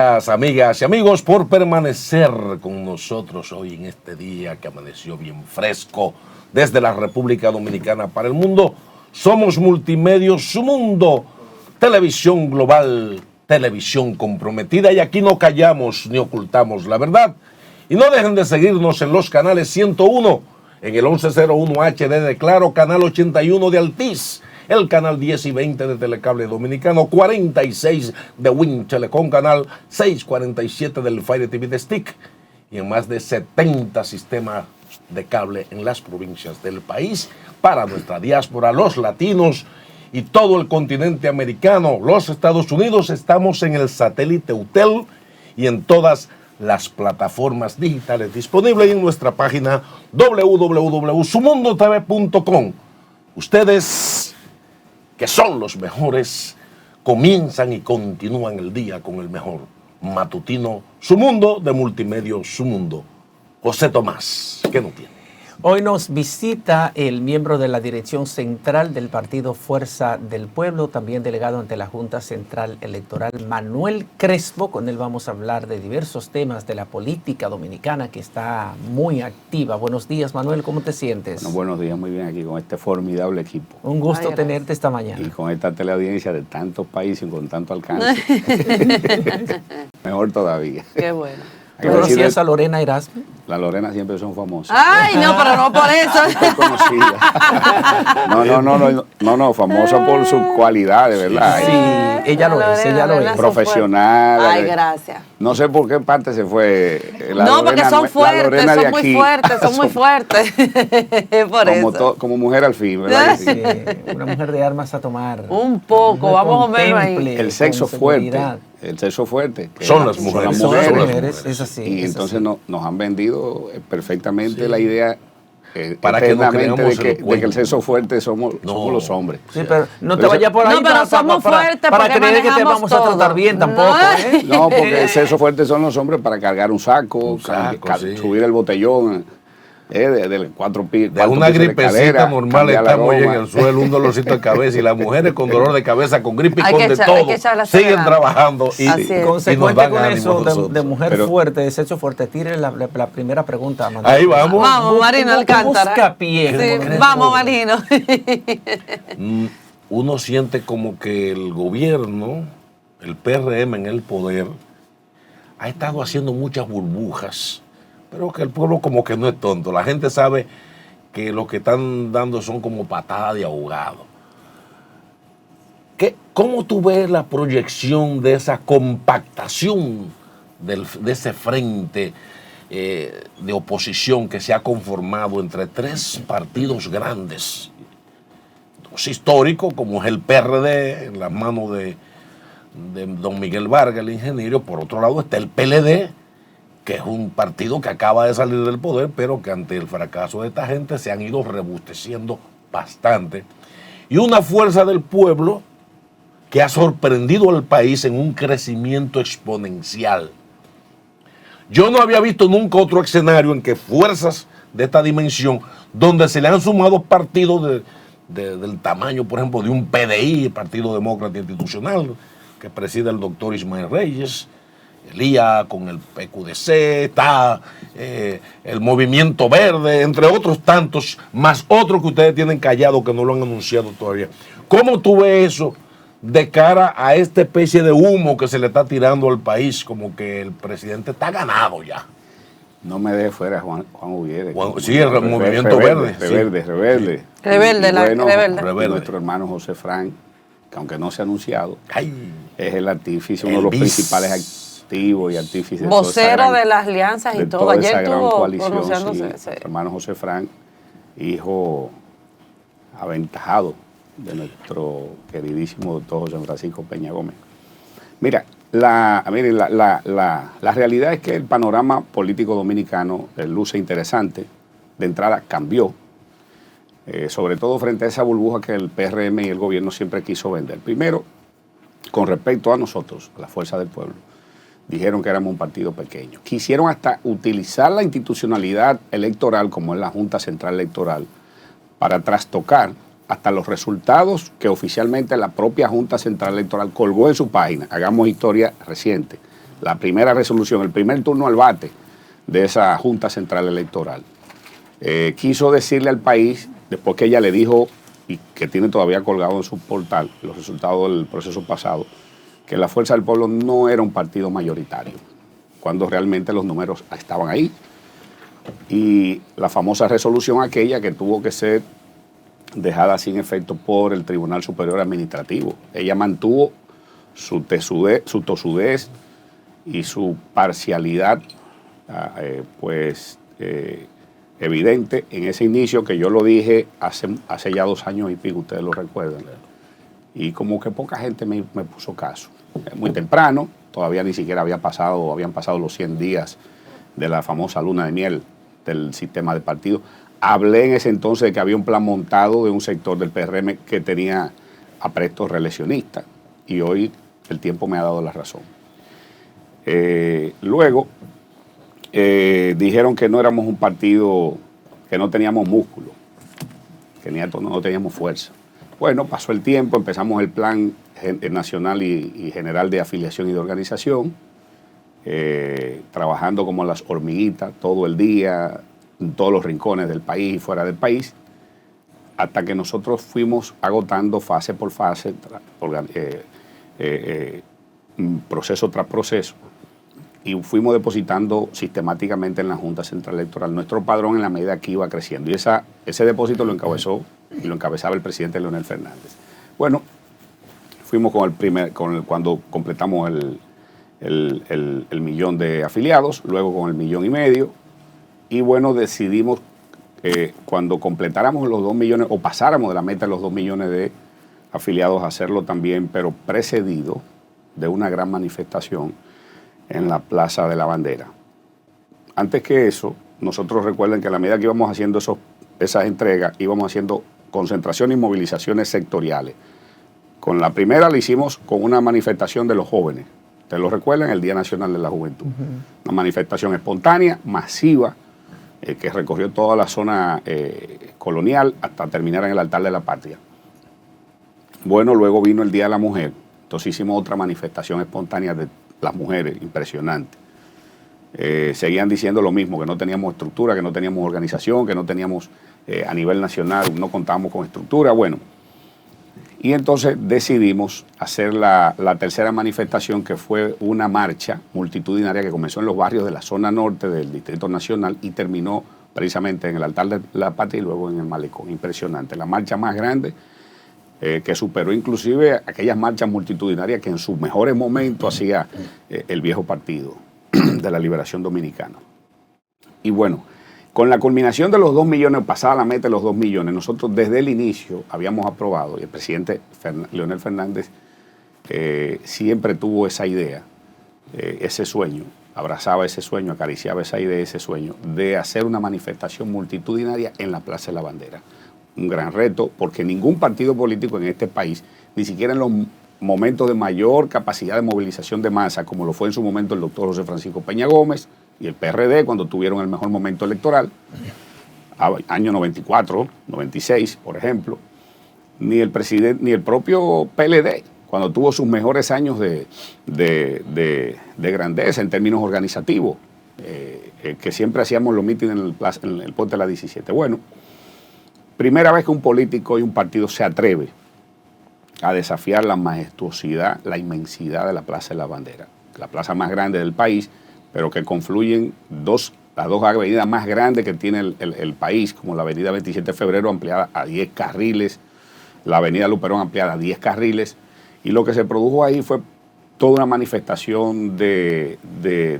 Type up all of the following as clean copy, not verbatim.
Amigas y amigos, por permanecer con nosotros hoy en este día que amaneció bien fresco desde la República Dominicana para el mundo. Somos Multimedios Su Mundo, televisión global, televisión comprometida, y aquí no callamos ni ocultamos la verdad. Y no dejen de seguirnos en los canales 101, en el 1101 HD de Claro, canal 81 de Altiz, el canal 10 y 20 de Telecable Dominicano, 46 de Win Telecom, canal 647 del Fire TV de Stick, y en más de 70 sistemas de cable en las provincias del país para nuestra diáspora, los latinos y todo el continente americano, los Estados Unidos. Estamos en el satélite UTEL y en todas las plataformas digitales disponibles, y en nuestra página www.sumundotv.com. Ustedes, que son los mejores, comienzan y continúan el día con el mejor matutino Su Mundo de Multimedios Su Mundo. José Tomás, ¿qué no tiene? Hoy nos visita el miembro de la dirección central del partido Fuerza del Pueblo, también delegado ante la Junta Central Electoral, Manuel Crespo. Con él vamos a hablar de diversos temas de la política dominicana, que está muy activa. Buenos días, Manuel, ¿cómo te sientes? Bueno, buenos días, muy bien, aquí con este formidable equipo. Un gusto tenerte esta mañana. Y con esta teleaudiencia de tantos países y con tanto alcance. Mejor todavía. Qué bueno. ¿Tú conocías a Lorena Erasme? La Lorena siempre son famosas. Ay, no, pero no por eso. Muy conocida. No, famosa por sus cualidades, ¿verdad? Sí, ella lo es, ella lo es. Profesional. Ay, gracias. No sé por qué parte se fue. No, porque son fuertes, son muy fuertes, son muy fuertes. Por eso. Como mujer al fin, ¿verdad? Sí, una mujer de armas a tomar. Un poco, vamos a menos ahí. El sexo fuerte. El sexo fuerte. Son las mujeres. Son las mujeres, es así. Y es entonces así. nos han vendido perfectamente la idea para que no creamos de que el sexo fuerte somos los hombres. Sí, pero no te vayas por ahí pero somos fuertes para porque creer que te vamos a tratar bien tampoco. No, porque el sexo fuerte son los hombres para cargar un saco, sí. subir el botellón. De cuatro pisos. De una gripecita normal estamos en el suelo, un dolorcito de cabeza, y las mujeres con dolor de cabeza, con gripe y con de todo, siguen trabajando. Y consecuente con eso de mujer fuerte, de sexo fuerte, tire la primera pregunta. Manuel. Ahí vamos. Vamos, Marino Alcántara. Buscapié, sí, vamos, Marino. Uno siente como que el gobierno, el PRM en el poder, ha estado haciendo muchas burbujas, pero que el pueblo como que no es tonto. La gente sabe que lo que están dando son como patadas de ahogado. ¿Cómo tú ves la proyección de esa compactación de ese frente de oposición que se ha conformado entre tres partidos grandes, dos históricos, como es el PRD, en las manos de don Miguel Vargas, el ingeniero? Por otro lado está el PLD, que es un partido que acaba de salir del poder, pero que ante el fracaso de esta gente se han ido rebusteciendo bastante. Y una Fuerza del Pueblo que ha sorprendido al país en un crecimiento exponencial. Yo no había visto nunca otro escenario en que fuerzas de esta dimensión, donde se le han sumado partidos del tamaño, por ejemplo, de un PDI, el Partido Demócrata Institucional, que preside el doctor Ismael Reyes, el IA con el PQDC, está el Movimiento Verde, entre otros tantos, más otros que ustedes tienen callado que no lo han anunciado todavía. ¿Cómo tú ves eso de cara a esta especie de humo que se le está tirando al país, como que el presidente está ganado ya? No me deje fuera Juan Ubiere. Sí, el Movimiento Verde. Rebelde. Rebelde. Nuestro hermano José Frank, que aunque no se ha anunciado, Ay, es el artífice, uno de los principales activos y artífices. Vocero de las alianzas y todo. Ayer estuvo pronunciándose. Nuestro hermano José Frank, hijo aventajado de nuestro queridísimo doctor José Francisco Peña Gómez. Mira, la realidad es que el panorama político dominicano luce interesante. De entrada cambió, sobre todo frente a esa burbuja que el PRM y el gobierno siempre quiso vender. Primero, con respecto a nosotros, a la Fuerza del Pueblo, dijeron que éramos un partido pequeño. Quisieron hasta utilizar la institucionalidad electoral, como es la Junta Central Electoral, para trastocar hasta los resultados que oficialmente la propia Junta Central Electoral colgó en su página. Hagamos historia reciente. la primera resolución, el primer turno al bate de esa Junta Central Electoral, quiso decirle al país, después que ella le dijo, y que tiene todavía colgado en su portal los resultados del proceso pasado, que la Fuerza del Pueblo no era un partido mayoritario, cuando realmente los números estaban ahí. Y la famosa resolución aquella que tuvo que ser dejada sin efecto por el Tribunal Superior Administrativo. Ella mantuvo su tosudez y su parcialidad evidente en ese inicio, que yo lo dije hace ya 2 años y pico, ustedes lo recuerdan. Y como que poca gente me puso caso. Muy temprano, todavía ni siquiera habían pasado los 100 días de la famosa luna de miel del sistema de partido. Hablé en ese entonces de que había un plan montado de un sector del PRM que tenía aprestos reeleccionistas, y hoy el tiempo me ha dado la razón. Luego dijeron que no éramos un partido, que no teníamos músculo, que no teníamos fuerza. Bueno, pasó el tiempo, empezamos el plan nacional y general de afiliación y de organización, trabajando como las hormiguitas todo el día, en todos los rincones del país y fuera del país, hasta que nosotros fuimos agotando fase por fase, proceso tras proceso, y fuimos depositando sistemáticamente en la Junta Central Electoral nuestro padrón en la medida que iba creciendo. Y ese depósito lo encabezaba el presidente Leonel Fernández. Bueno, fuimos cuando completamos el millón de afiliados, luego con el 1,5 millones, y bueno, decidimos cuando completáramos los 2 millones o pasáramos de la meta de los 2 millones de afiliados, hacerlo también, pero precedido de una gran manifestación en la Plaza de la Bandera. Antes que eso, nosotros recuerden que a la medida que íbamos haciendo esas entregas, íbamos haciendo concentraciones y movilizaciones sectoriales. Con la primera la hicimos con una manifestación de los jóvenes. Ustedes lo recuerdan, el Día Nacional de la Juventud. Una manifestación espontánea, masiva, que recorrió toda la zona colonial hasta terminar en el altar de la Patria. Bueno, luego vino el Día de la Mujer. Entonces hicimos otra manifestación espontánea de las mujeres, impresionante. Seguían diciendo lo mismo, que no teníamos estructura, que no teníamos organización, que no teníamos a nivel nacional, no contábamos con estructura. Bueno, y entonces decidimos hacer la tercera manifestación, que fue una marcha multitudinaria que comenzó en los barrios de la zona norte del Distrito Nacional y terminó precisamente en el altar de la Patria y luego en el Malecón. Impresionante, la marcha más grande que superó inclusive aquellas marchas multitudinarias que en sus mejores momentos hacía el viejo Partido de la Liberación Dominicana. Y bueno, con la culminación de los 2 millones, pasada la meta de los 2 millones, nosotros desde el inicio habíamos aprobado, y el presidente Leonel Fernández siempre tuvo esa idea, ese sueño, abrazaba ese sueño, acariciaba esa idea, ese sueño, de hacer una manifestación multitudinaria en la Plaza de la Bandera. Un gran reto, porque ningún partido político en este país, ni siquiera en los momentos de mayor capacidad de movilización de masa, como lo fue en su momento el doctor José Francisco Peña Gómez y el PRD, cuando tuvieron el mejor momento electoral, año 94, 96, por ejemplo, ni el presidente, ni el propio PLD, cuando tuvo sus mejores años de grandeza en términos organizativos, que siempre hacíamos los mítines en el puente de la 17. Bueno, primera vez que un político y un partido se atreve a desafiar la majestuosidad, la inmensidad de la Plaza de la Bandera, la plaza más grande del país, pero que confluyen las dos avenidas más grandes que tiene el país, como la avenida 27 de Febrero ampliada a 10 carriles, la avenida Luperón ampliada a 10 carriles, y lo que se produjo ahí fue toda una manifestación de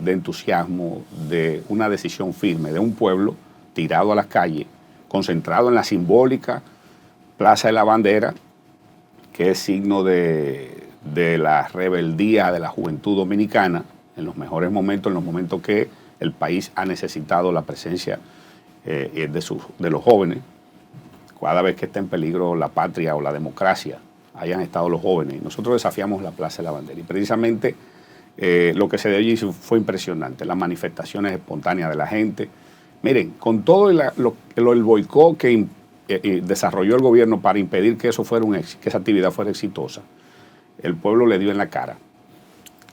entusiasmo, de una decisión firme de un pueblo tirado a las calles, concentrado en la simbólica Plaza de la Bandera, que es signo de la rebeldía de la juventud dominicana, en los mejores momentos, en los momentos que el país ha necesitado la presencia de los jóvenes. Cada vez que está en peligro la patria o la democracia, hayan estado los jóvenes. Y nosotros desafiamos la Plaza de la Bandera. Y precisamente lo que se dio allí fue impresionante, las manifestaciones espontáneas de la gente. Miren, con todo el boicot que desarrolló el gobierno para impedir que eso fuera que esa actividad fuera exitosa, el pueblo le dio en la cara.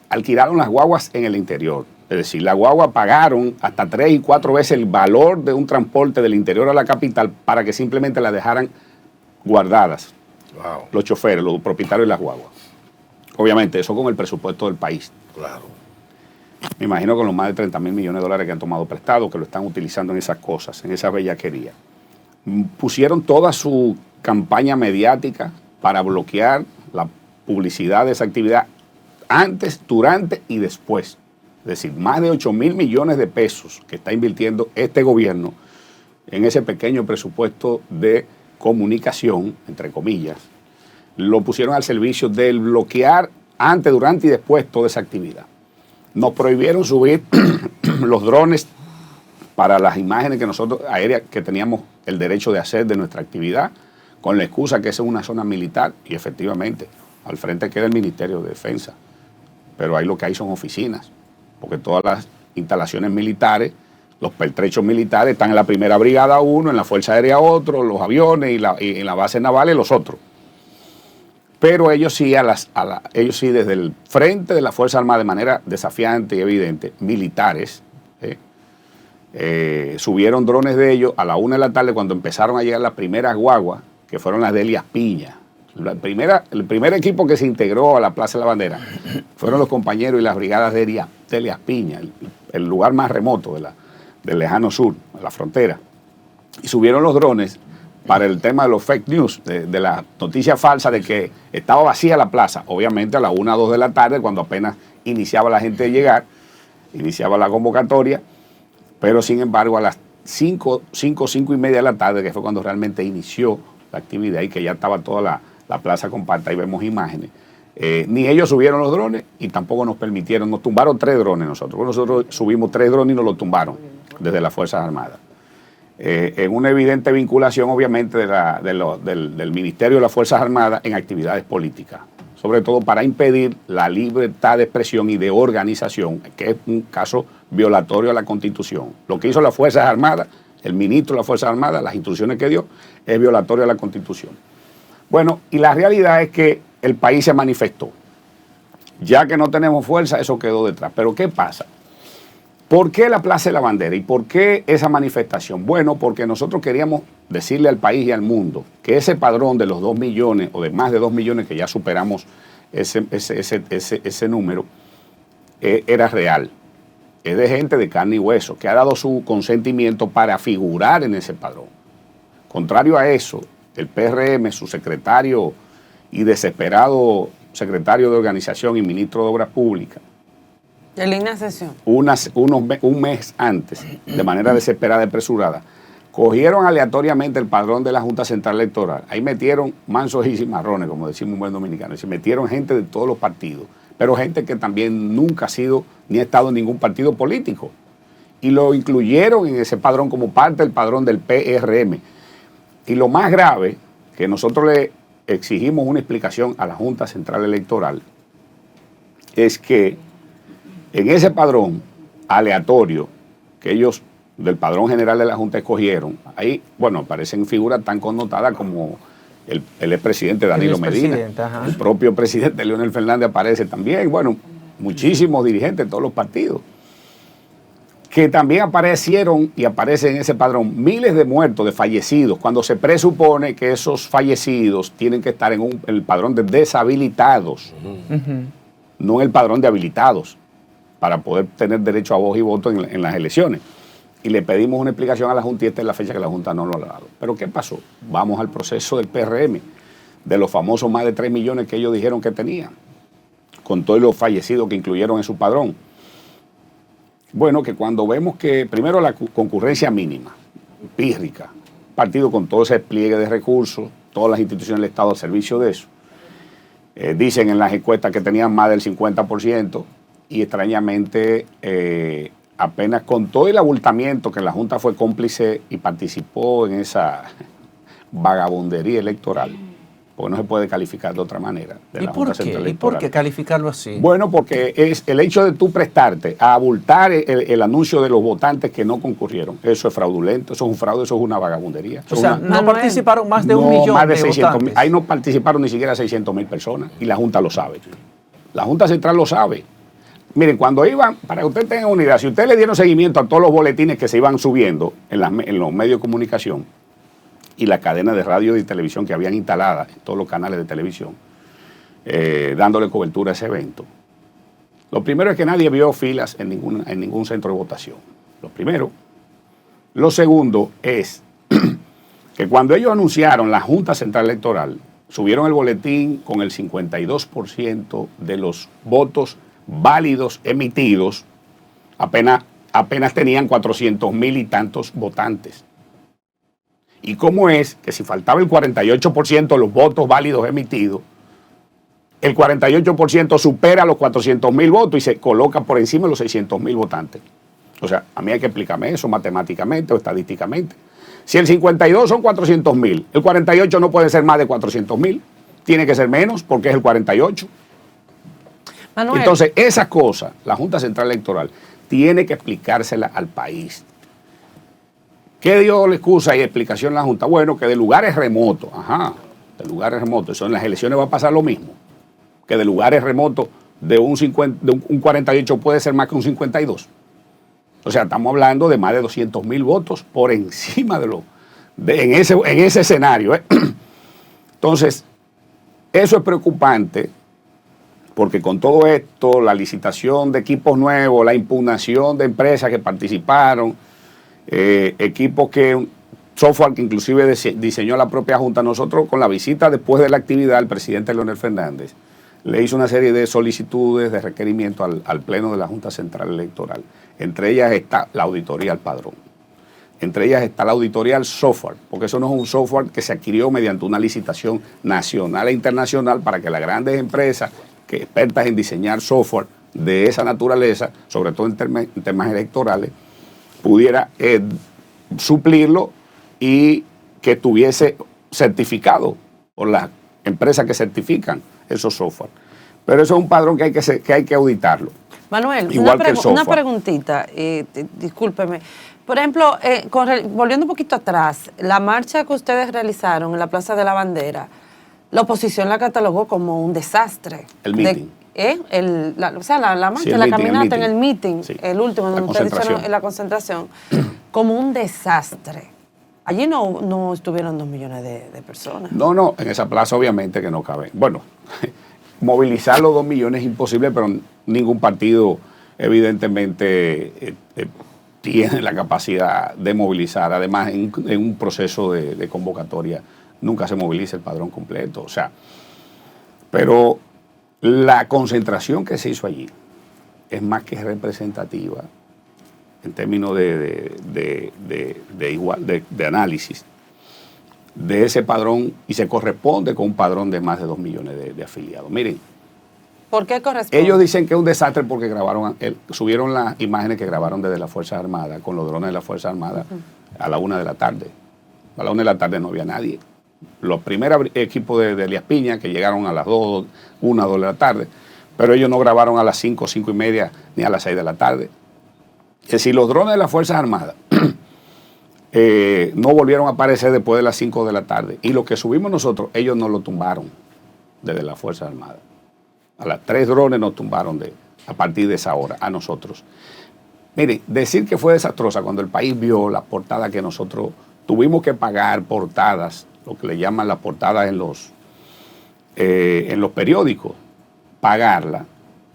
alquilaron las guaguas en el interior. Es decir, la guagua pagaron hasta 3 y 4 veces el valor de un transporte del interior a la capital para que simplemente la dejaran guardadas. Wow. Los choferes, los propietarios de las guaguas. Obviamente, eso con el presupuesto del país. Claro. Me imagino con los más de 30 mil millones de dólares que han tomado prestado, que lo están utilizando en esas cosas, en esa bellaquería. Pusieron toda su campaña mediática para bloquear la publicidad de esa actividad antes, durante y después. Es decir, más de 8 mil millones de pesos que está invirtiendo este gobierno en ese pequeño presupuesto de comunicación, entre comillas, lo pusieron al servicio del bloquear antes, durante y después toda esa actividad. Nos prohibieron subir los drones para las imágenes que nosotros, aéreas, que teníamos el derecho de hacer de nuestra actividad, con la excusa que esa es una zona militar, y efectivamente, al frente queda el Ministerio de Defensa, pero ahí lo que hay son oficinas, porque todas las instalaciones militares, los pertrechos militares están en la primera brigada uno, en la Fuerza Aérea otro, los aviones y en la base naval los otros. Pero ellos sí, ellos sí desde el frente de la Fuerza Armada de manera desafiante y evidente, militares, subieron drones de ellos a la 1 de la tarde cuando empezaron a llegar las primeras guaguas, que fueron las de Elias Piña. El primer equipo que se integró a la Plaza de la Bandera fueron los compañeros y las brigadas de Elias Piña, el lugar más remoto del lejano sur, de la frontera. Y subieron los drones para el tema de los fake news, de la noticia falsa de que estaba vacía la plaza, obviamente a las 1 o 2 de la tarde, cuando apenas iniciaba la gente a llegar, iniciaba la convocatoria, pero sin embargo a las 5 y media de la tarde, que fue cuando realmente inició la actividad y que ya estaba toda la plaza compacta, y vemos imágenes, ni ellos subieron los drones y tampoco nos permitieron, nos tumbaron 3 drones nosotros subimos 3 drones y nos los tumbaron desde las Fuerzas Armadas. En una evidente vinculación, obviamente, del Ministerio de las Fuerzas Armadas en actividades políticas, sobre todo para impedir la libertad de expresión y de organización, que es un caso violatorio a la Constitución. Lo que hizo las Fuerzas Armadas, el ministro de las Fuerzas Armadas, las instrucciones que dio, es violatorio a la Constitución. Bueno, y la realidad es que el país se manifestó. Ya que no tenemos fuerza, eso quedó detrás. Pero ¿qué pasa? ¿Por qué la Plaza de la Bandera y por qué esa manifestación? Bueno, porque nosotros queríamos decirle al país y al mundo que ese padrón de los 2 millones o de más de 2 millones, que ya superamos ese número, era real. Es de gente de carne y hueso que ha dado su consentimiento para figurar en ese padrón. Contrario a eso, el PRM, su secretario y desesperado secretario de Organización y ministro de Obras Públicas, ¿En línea de sesión? un mes antes, de manera desesperada y apresurada, cogieron aleatoriamente el padrón de la Junta Central Electoral. Ahí metieron mansos y cimarrones, como decimos un buen dominicano. Y se metieron gente de todos los partidos, pero gente que también nunca ha sido ni ha estado en ningún partido político. Y lo incluyeron en ese padrón como parte del padrón del PRM. Y lo más grave, que nosotros le exigimos una explicación a la Junta Central Electoral, es que en ese padrón aleatorio que ellos del padrón general de la Junta escogieron, ahí, bueno, aparecen figuras tan connotadas como el expresidente Danilo Medina, el propio presidente Leonel Fernández aparece también, bueno, muchísimos dirigentes de todos los partidos, que también aparecieron y aparecen en ese padrón miles de muertos, de fallecidos, cuando se presupone que esos fallecidos tienen que estar en el padrón de deshabilitados, no en el padrón de habilitados, para poder tener derecho a voz y voto en las elecciones. Y le pedimos una explicación a la Junta y esta es la fecha que la Junta no lo ha dado. ¿Pero qué pasó? Vamos al proceso del PRM, de los famosos más de 3 millones que ellos dijeron que tenían, con todos los fallecidos que incluyeron en su padrón. Bueno, que cuando vemos que primero la concurrencia mínima, pírrica, partido con todo ese despliegue de recursos, todas las instituciones del Estado al servicio de eso, dicen en las encuestas que tenían más del 50%, y extrañamente apenas con todo el abultamiento que la Junta fue cómplice y participó en esa vagabundería electoral, porque no se puede calificar de otra manera. ¿Y por qué calificarlo así? Bueno, porque es el hecho de tú prestarte a abultar el anuncio de los votantes que no concurrieron. Eso es fraudulento, eso es un fraude, eso es una vagabundería. O sea, no participaron más de 1 millón más de 600 votantes. Ahí no participaron ni siquiera 600,000 personas y la Junta lo sabe. La Junta Central lo sabe. miren, cuando iban, para que ustedes tengan una idea, si ustedes le dieron seguimiento a todos los boletines que se iban subiendo en los medios de comunicación y la cadena de radio y televisión que habían instalada en todos los canales de televisión, dándole cobertura a ese evento, lo primero es que nadie vio filas en ningún centro de votación. Lo primero. Lo segundo es que cuando ellos anunciaron la Junta Central Electoral, subieron el boletín con el 52% de los votos válidos emitidos, apenas tenían 400,000 y tantos votantes. ¿Y cómo es que si faltaba el 48% de los votos válidos emitidos, el 48% supera los 400,000 votos y se coloca por encima de los 600,000 votantes? O sea, a mí hay que explicarme eso matemáticamente o estadísticamente. Si el 52 son 400,000, el 48 no puede ser más de 400,000, tiene que ser menos porque es el 48. Manuel. Entonces, esa cosa, la Junta Central Electoral tiene que explicársela al país. ¿Qué dio la excusa y explicación a la Junta? Bueno, que de lugares remotos, de lugares remotos, eso en las elecciones va a pasar lo mismo, que de lugares remotos de un 48 puede ser más que un 52. O sea, estamos hablando de más de 200,000 votos por encima en ese escenario. Entonces, eso es preocupante porque con todo esto, la licitación de equipos nuevos, la impugnación de empresas que participaron, software que inclusive diseñó la propia Junta, nosotros con la visita después de la actividad, el presidente Leonel Fernández le hizo una serie de solicitudes, de requerimientos al Pleno de la Junta Central Electoral. Entre ellas está la auditoría al padrón. Entre ellas está la auditoría al software, porque eso no es un software que se adquirió mediante una licitación nacional e internacional para que las grandes empresas, que expertas en diseñar software de esa naturaleza, sobre todo en temas electorales, pudiera suplirlo y que estuviese certificado por las empresas que certifican esos software. Pero eso es un padrón que hay que auditarlo. Manuel, una preguntita, discúlpeme. Por ejemplo, volviendo un poquito atrás, la marcha que ustedes realizaron en la Plaza de la Bandera, la oposición la catalogó como un desastre. El meeting. La marcha, sí, la caminata en el meeting, sí, el último, donde ustedes hicieron la concentración, como un desastre. Allí no estuvieron 2 millones de personas. No, en esa plaza obviamente que no cabe. Bueno, movilizar los 2 millones es imposible, pero ningún partido evidentemente tiene la capacidad de movilizar. Además, en un proceso de convocatoria nunca se moviliza el padrón completo. O sea, pero la concentración que se hizo allí es más que representativa en términos de análisis de ese padrón, y se corresponde con un padrón de más de 2 millones de afiliados. Miren, ¿por qué corresponde? Ellos dicen que es un desastre porque subieron las imágenes que grabaron desde las Fuerzas Armadas, con los drones de las Fuerzas Armadas, a la 1 de la tarde. A la 1 de la tarde no había nadie. Los primeros equipos de Elías Piña, que llegaron a las 2 de la tarde, pero ellos no grabaron a las 5 y media, ni a las 6 de la tarde. Es decir, los drones de las Fuerzas Armadas no volvieron a aparecer después de las 5 de la tarde. Y lo que subimos nosotros, ellos nos lo tumbaron desde las Fuerzas Armadas. A las 3 drones nos tumbaron a partir de esa hora, a nosotros. Miren, decir que fue desastrosa cuando el país vio la portada que nosotros tuvimos que pagar portadas, lo que le llaman las portadas en los periódicos, pagarla,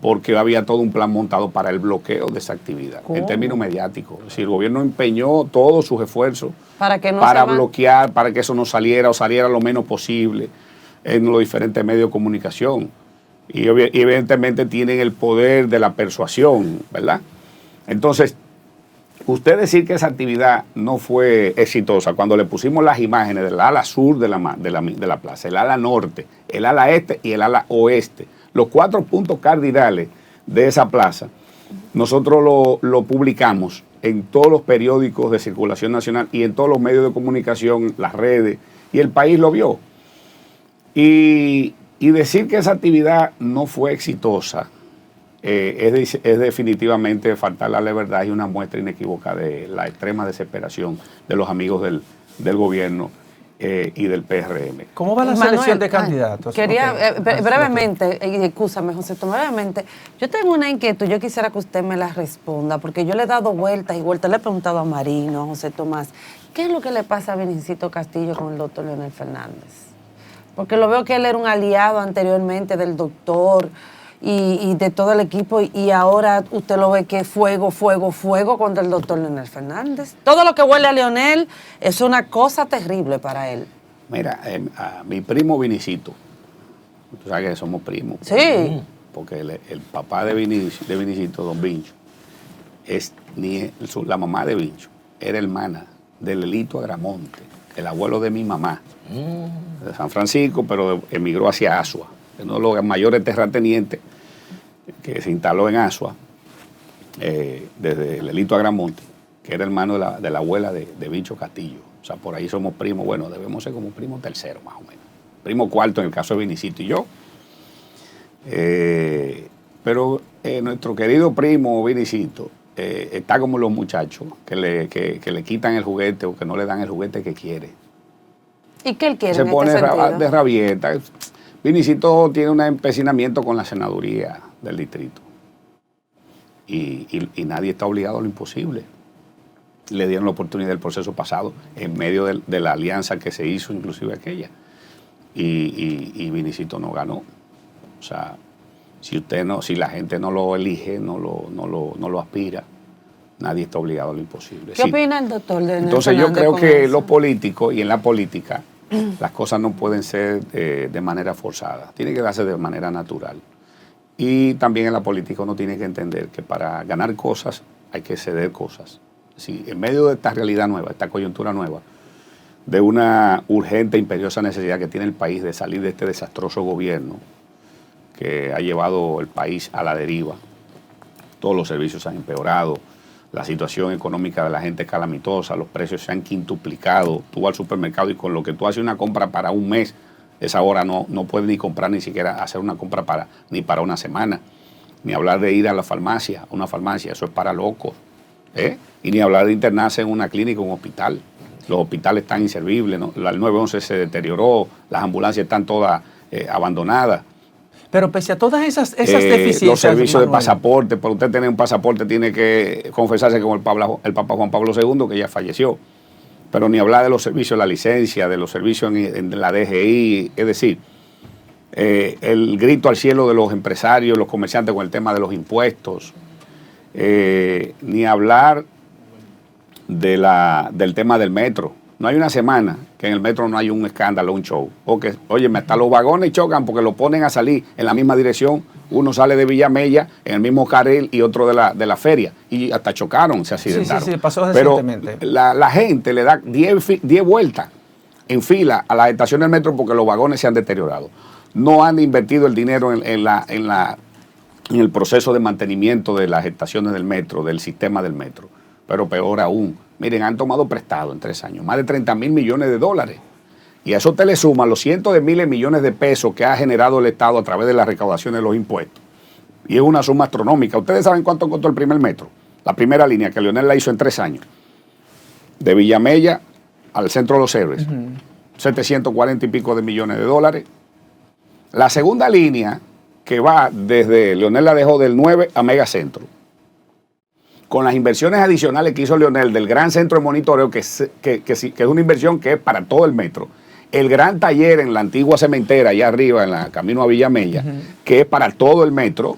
porque había todo un plan montado para el bloqueo de esa actividad, en términos mediáticos. Es decir, el gobierno empeñó todos sus esfuerzos para bloquear, para que eso no saliera o saliera lo menos posible en los diferentes medios de comunicación. Y evidentemente tienen el poder de la persuasión, ¿verdad? Entonces, usted decir que esa actividad no fue exitosa, cuando le pusimos las imágenes del ala sur de la plaza, el ala norte, el ala este y el ala oeste, los 4 puntos cardinales de esa plaza, nosotros lo publicamos en todos los periódicos de circulación nacional y en todos los medios de comunicación, las redes, y el país lo vio. Y decir que esa actividad no fue exitosa es definitivamente faltarle a la verdad y una muestra inequívoca de la extrema desesperación de los amigos del gobierno y del PRM. ¿Cómo va la selección de candidatos? Quería, brevemente, excúsame, José Tomás, brevemente, yo tengo una inquietud, yo quisiera que usted me la responda, porque yo le he dado vueltas y vueltas, le he preguntado a Marino, a José Tomás, ¿qué es lo que le pasa a Vinicio Castillo con el doctor Leonel Fernández? Porque lo veo que él era un aliado anteriormente del doctor y de todo el equipo, y ahora usted lo ve que fuego contra el doctor Leonel Fernández. Todo lo que huele a Leonel es una cosa terrible para él. Mira, a mi primo Vinicito, tú sabes que somos primos. Sí. Porque el papá de Vinicito, don Vincho, la mamá de Vincho, era hermana de Lelito Agramonte, el abuelo de mi mamá, de San Francisco, pero emigró hacia Asua, uno de los mayores terratenientes que se instaló en Asua, desde Lelito Agramonte, que era hermano de la abuela de Vincho Castillo. O sea, por ahí somos primos, bueno, debemos ser como primo tercero, más o menos. Primo cuarto en el caso de Vinicito y yo. Pero nuestro querido primo Vinicito está como los muchachos que le quitan el juguete o que no le dan el juguete que quiere. ¿Y qué él quiere? Se pone de rabieta. Vinicito tiene un empecinamiento con la senaduría del distrito. Y nadie está obligado a lo imposible. Le dieron la oportunidad del proceso pasado en medio de la alianza que se hizo, inclusive aquella. Y Vinicito no ganó. O sea, si la gente no lo elige, no lo aspira, nadie está obligado a lo imposible. ¿Qué opina el doctor de Entonces yo creo que los políticos y en la política las cosas no pueden ser de manera forzada, tiene que darse de manera natural. Y también en la política uno tiene que entender que para ganar cosas hay que ceder cosas. Si en medio de esta realidad nueva, esta coyuntura nueva, de una urgente, imperiosa necesidad que tiene el país de salir de este desastroso gobierno que ha llevado el país a la deriva, todos los servicios han empeorado, la situación económica de la gente es calamitosa, los precios se han quintuplicado, tú vas al supermercado y con lo que tú haces una compra para un mes, esa hora no puedes ni comprar ni siquiera hacer una compra ni para una semana, ni hablar de ir a la farmacia, una farmacia, eso es para locos, y ni hablar de internarse en una clínica o un hospital. Los hospitales están inservibles, ¿no? El 911 se deterioró, las ambulancias están todas abandonadas. Pero pese a todas esas deficiencias, los servicios Manuel, de pasaporte, para usted tener un pasaporte tiene que confesarse con el Papa Juan Pablo II, que ya falleció. Pero ni hablar de los servicios, la licencia, de los servicios en la DGI, es decir, el grito al cielo de los empresarios, los comerciantes con el tema de los impuestos, ni hablar del tema del metro. No hay una semana que en el metro no hay un escándalo, un show. Porque, oye, hasta los vagones chocan porque lo ponen a salir en la misma dirección. Uno sale de Villamella en el mismo carril y otro de la feria. Y hasta chocaron, se accidentaron. Sí, pasó recientemente. Pero la gente le da 10 vueltas en fila a las estaciones del metro porque los vagones se han deteriorado. No han invertido el dinero en el proceso de mantenimiento de las estaciones del metro, del sistema del metro. Pero peor aún, miren, han tomado prestado en 3 años, más de 30.000 millones de dólares. Y a eso te le suman los cientos de miles de millones de pesos que ha generado el Estado a través de la recaudación de los impuestos. Y es una suma astronómica. ¿Ustedes saben cuánto costó el primer metro? La primera línea que Leonel la hizo en 3 años. De Villamella al Centro de los Héroes. 740 y pico de millones de dólares. La segunda línea que va desde, Leonel la dejó del 9 a Megacentro. Con las inversiones adicionales que hizo Leonel del gran centro de monitoreo, que es una inversión que es para todo el metro. El gran taller en la antigua cementera, allá arriba, en la camino a Villamella, que es para todo el metro,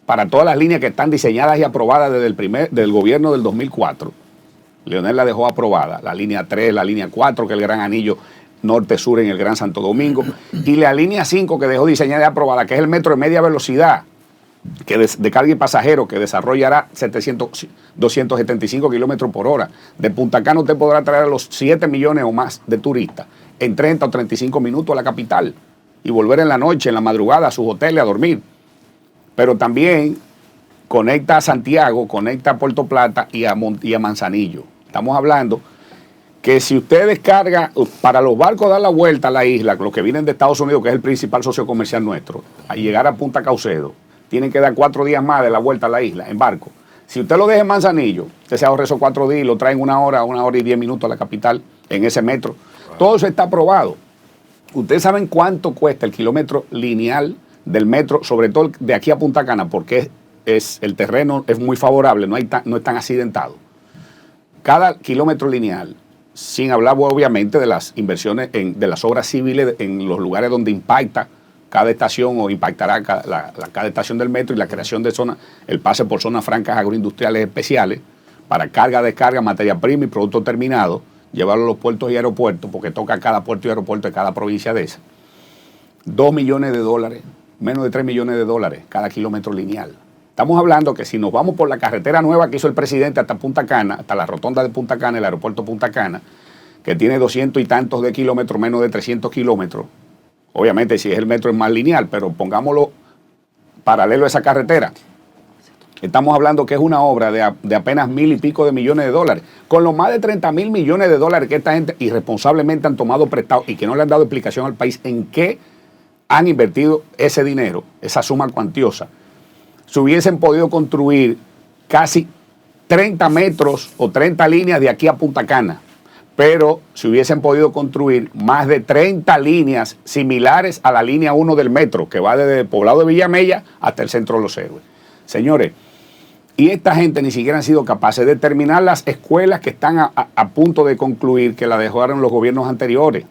para todas las líneas que están diseñadas y aprobadas desde del gobierno del 2004. Leonel la dejó aprobada, la línea 3, la línea 4, que es el gran anillo norte-sur en el Gran Santo Domingo, y la línea 5 que dejó diseñada y aprobada, que es el metro de media velocidad, que de carga y pasajero, que desarrollará 275 kilómetros por hora. De Punta Cana usted podrá traer a los 7 millones o más de turistas en 30 o 35 minutos a la capital y volver en la noche, en la madrugada, a sus hoteles a dormir. Pero también conecta a Santiago, conecta a Puerto Plata y a Manzanillo. Estamos hablando que si usted descarga, para los barcos dar la vuelta a la isla, los que vienen de Estados Unidos, que es el principal socio comercial nuestro, a llegar a Punta Caucedo, tienen que dar 4 días más de la vuelta a la isla en barco. Si usted lo deja en Manzanillo, usted se ahorra esos 4 días y lo trae en 1 hora y 10 minutos a la capital en ese metro. Todo eso está aprobado. Ustedes saben cuánto cuesta el kilómetro lineal del metro, sobre todo de aquí a Punta Cana, porque el terreno es muy favorable, no es tan accidentado. Cada kilómetro lineal, sin hablar obviamente de las inversiones, de las obras civiles en los lugares donde impacta cada estación o impactará cada estación del metro y la creación de zonas, el pase por zonas francas agroindustriales especiales para carga, descarga, materia prima y producto terminado, llevarlo a los puertos y aeropuertos, porque toca cada puerto y aeropuerto de cada provincia de esa. $2 millones, menos de $3 millones cada kilómetro lineal. Estamos hablando que si nos vamos por la carretera nueva que hizo el presidente hasta Punta Cana, hasta la rotonda de Punta Cana, el aeropuerto Punta Cana, que tiene 200 y tantos de kilómetros, menos de 300 kilómetros, obviamente si es el metro es más lineal, pero pongámoslo paralelo a esa carretera. Estamos hablando que es una obra de apenas $1,000 y pico de millones, con los más de $30,000 millones que esta gente irresponsablemente han tomado prestado y que no le han dado explicación al país en qué han invertido ese dinero, esa suma cuantiosa. Se hubiesen podido construir casi 30 metros o 30 líneas de aquí a Punta Cana, pero se hubiesen podido construir más de 30 líneas similares a la línea 1 del metro, que va desde el poblado de Villamella hasta el Centro de los Héroes. Señores, y esta gente ni siquiera han sido capaces de terminar las escuelas que están a punto de concluir, que la dejaron los gobiernos anteriores.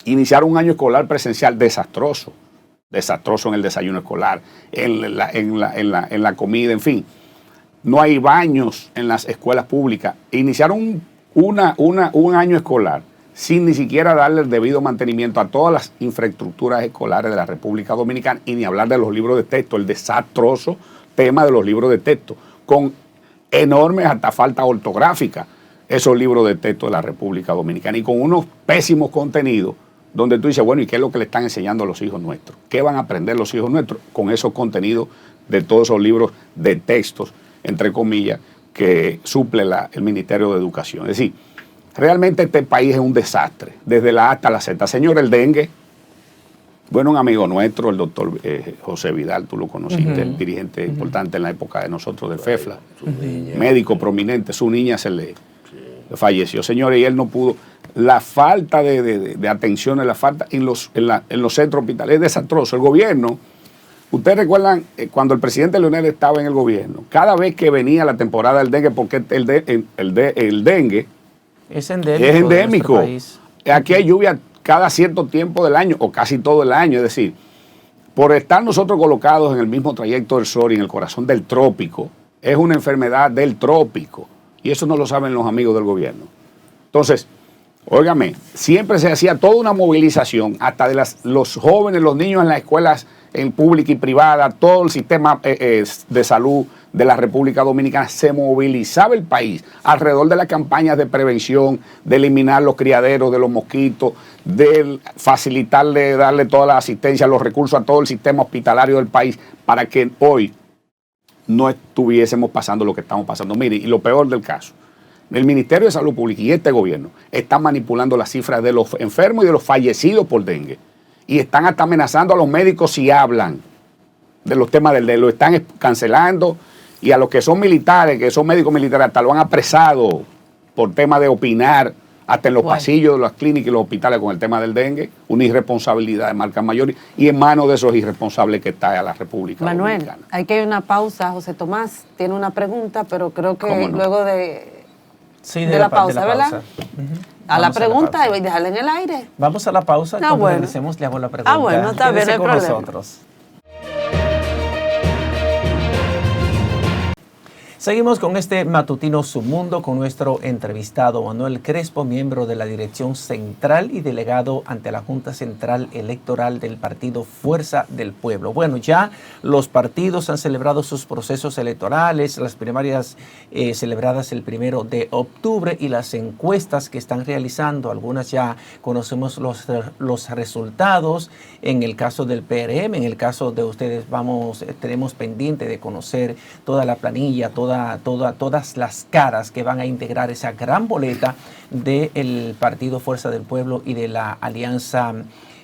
Iniciar un año escolar presencial desastroso en el desayuno escolar, en la comida, en fin. No hay baños en las escuelas públicas. Iniciaron un año escolar sin ni siquiera darle el debido mantenimiento a todas las infraestructuras escolares de la República Dominicana, y ni hablar de los libros de texto, el desastroso tema de los libros de texto, con enormes hasta falta ortográfica, esos libros de texto de la República Dominicana, y con unos pésimos contenidos, donde tú dices, bueno, ¿y qué es lo que le están enseñando a los hijos nuestros? ¿Qué van a aprender los hijos nuestros con esos contenidos de todos esos libros de textos, entre comillas, que suple el Ministerio de Educación? Es decir, realmente este país es un desastre, desde la A hasta la Z. Señor, el dengue, bueno, un amigo nuestro, el doctor José Vidal, tú lo conociste, el dirigente importante en la época de nosotros del FEFLA, médico prominente, su niña se le falleció, señores, y él no pudo. La falta de atención, la falta en los centros hospitalarios es desastroso. El gobierno, ustedes recuerdan cuando el presidente Leonel estaba en el gobierno, cada vez que venía la temporada del dengue, porque el dengue es endémico. Aquí hay lluvia cada cierto tiempo del año, o casi todo el año, es decir, por estar nosotros colocados en el mismo trayecto del sol y en el corazón del trópico, es una enfermedad del trópico, y eso no lo saben los amigos del gobierno. Entonces, óigame, siempre se hacía toda una movilización, hasta de los jóvenes, los niños en las escuelas en pública y privada, todo el sistema de salud de la República Dominicana, se movilizaba el país alrededor de las campañas de prevención, de eliminar los criaderos de los mosquitos, de facilitarle, darle toda la asistencia, los recursos a todo el sistema hospitalario del país, para que hoy no estuviésemos pasando lo que estamos pasando. Mire, y lo peor del caso, el Ministerio de Salud Pública y este gobierno están manipulando las cifras de los enfermos y de los fallecidos por dengue. Y están hasta amenazando a los médicos si hablan de los temas del dengue. Lo están cancelando, y a los que son militares, que son médicos militares, hasta lo han apresado por tema de opinar, hasta en los pasillos de las clínicas y los hospitales con el tema del dengue. Una irresponsabilidad de marca mayor, y en manos de esos irresponsables que está a la República Dominicana. Manuel, hay que ir a una pausa. José Tomás tiene una pregunta, pero creo que luego de la pausa, ¿verdad? A la pregunta y dejarla en el aire. Vamos a la pausa. Cuando regresemos le hago la pregunta. Bueno, está bien, no hay con problema. Nosotros. Seguimos con este matutino Submundo con nuestro entrevistado Manuel Crespo, miembro de la Dirección Central y delegado ante la Junta Central Electoral del partido Fuerza del Pueblo. Bueno, ya los partidos han celebrado sus procesos electorales, las primarias celebradas el 1 de octubre, y las encuestas que están realizando, algunas ya conocemos los resultados. En el caso del PRM, en el caso de ustedes tenemos pendiente de conocer toda la planilla, todas las caras que van a integrar esa gran boleta del Partido Fuerza del Pueblo y de la Alianza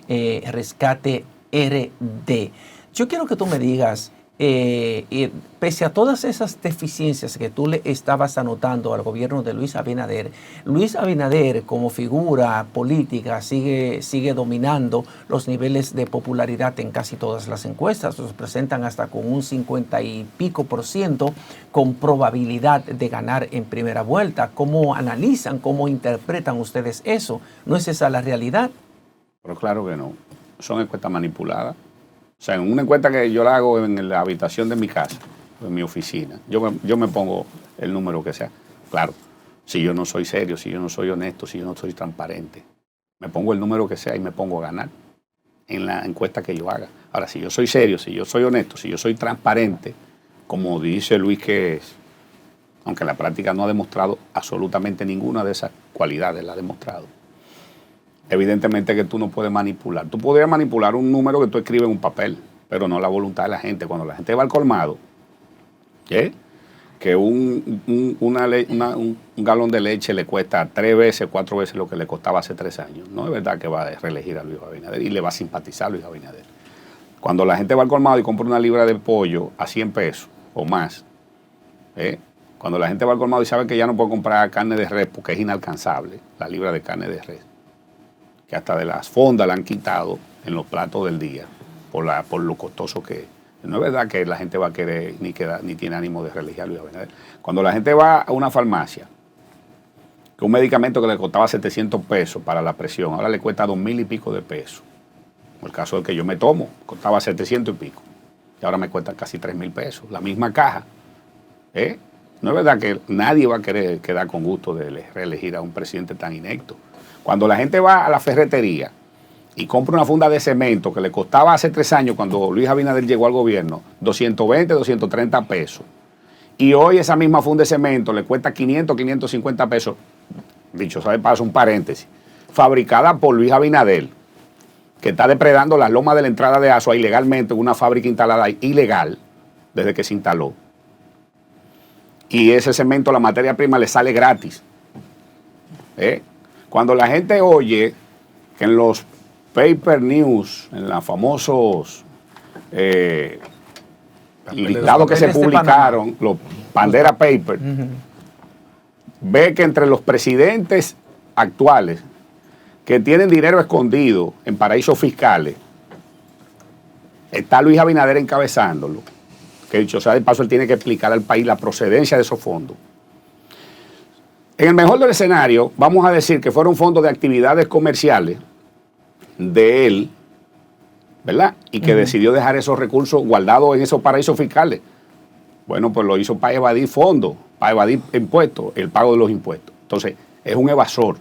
Rescate RD. Yo quiero que tú me digas, Y pese a todas esas deficiencias que tú le estabas anotando al gobierno de Luis Abinader como figura política sigue dominando los niveles de popularidad en casi todas las encuestas. Los presentan hasta con un 50 y pico % con probabilidad de ganar en primera vuelta. ¿Cómo analizan, cómo interpretan ustedes eso? ¿No es esa la realidad? Pero claro que no. Son encuestas manipuladas. O sea, en una encuesta que yo la hago en la habitación de mi casa, en mi oficina, yo me pongo el número que sea. Claro, si yo no soy serio, si yo no soy honesto, si yo no soy transparente, me pongo el número que sea y me pongo a ganar en la encuesta que yo haga. Ahora, si yo soy serio, si yo soy honesto, si yo soy transparente, como dice Luis que es, aunque en la práctica no ha demostrado absolutamente ninguna de esas cualidades, la ha demostrado. Evidentemente que tú no puedes manipular. Tú podrías manipular un número que tú escribes en un papel, pero no la voluntad de la gente. Cuando la gente va al colmado, ¿qué? Que un galón de leche le cuesta 3 veces, 4 veces lo que le costaba hace 3 años. No es verdad que va a reelegir a Luis Abinader y le va a simpatizar a Luis Abinader. Cuando la gente va al colmado y compra una libra de pollo a 100 pesos o más, cuando la gente va al colmado y sabe que ya no puede comprar carne de res porque es inalcanzable, la libra de carne de res, que hasta de las fondas la han quitado en los platos del día por lo costoso que es. No es verdad que la gente va a querer ni tiene ánimo de reelegir a Luis Abinader. Cuando la gente va a una farmacia, que un medicamento que le costaba 700 pesos para la presión, ahora le cuesta 2,000 y pico de pesos. El caso del que yo me tomo, costaba 700 y pico. Y ahora me cuesta casi 3,000 pesos. La misma caja. No es verdad que nadie va a querer quedar con gusto de reelegir a un presidente tan inepto. Cuando la gente va a la ferretería y compra una funda de cemento que le costaba hace 3 años, cuando Luis Abinader llegó al gobierno, 220, 230 pesos, y hoy esa misma funda de cemento le cuesta 500, 550 pesos, dicho sea de paso, un paréntesis, fabricada por Luis Abinader, que está depredando las lomas de la entrada de Asua ilegalmente en una fábrica instalada ilegal desde que se instaló. Y ese cemento, la materia prima, le sale gratis. Cuando la gente oye que en los paper news, en los famosos listados que se publicaron, los Pandera Papers, ve que entre los presidentes actuales que tienen dinero escondido en paraísos fiscales, está Luis Abinader encabezándolo, que dicho sea de paso, él tiene que explicar al país la procedencia de esos fondos. En el mejor del escenario, vamos a decir que fueron fondos de actividades comerciales de él, ¿verdad? Y que decidió dejar esos recursos guardados en esos paraísos fiscales. Bueno, pues lo hizo para evadir fondos, para evadir impuestos, el pago de los impuestos. Entonces, es un evasor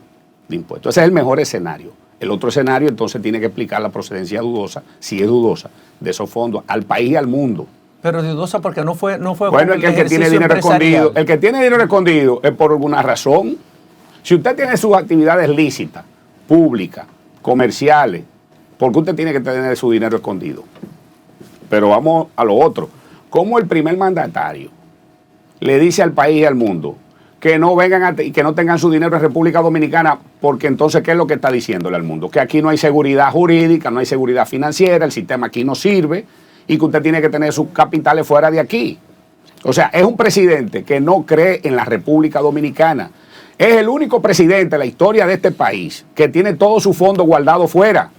de impuestos. Ese es el mejor escenario. El otro escenario, entonces, tiene que explicar la procedencia dudosa, si es dudosa, de esos fondos al país y al mundo. Pero dudosa porque no fue bueno, el que tiene dinero escondido, el que tiene dinero escondido es por alguna razón. Si usted tiene sus actividades lícitas, públicas, comerciales, ¿por qué usted tiene que tener su dinero escondido? Pero vamos a lo otro. ¿Cómo el primer mandatario le dice al país y al mundo que no vengan y que no tengan su dinero en República Dominicana? Porque entonces, ¿qué es lo que está diciéndole al mundo? Que aquí no hay seguridad jurídica, no hay seguridad financiera, el sistema aquí no sirve, y que usted tiene que tener sus capitales fuera de aquí. O sea, es un presidente que no cree en la República Dominicana. Es el único presidente en la historia de este país que tiene todos sus fondos guardados fuera.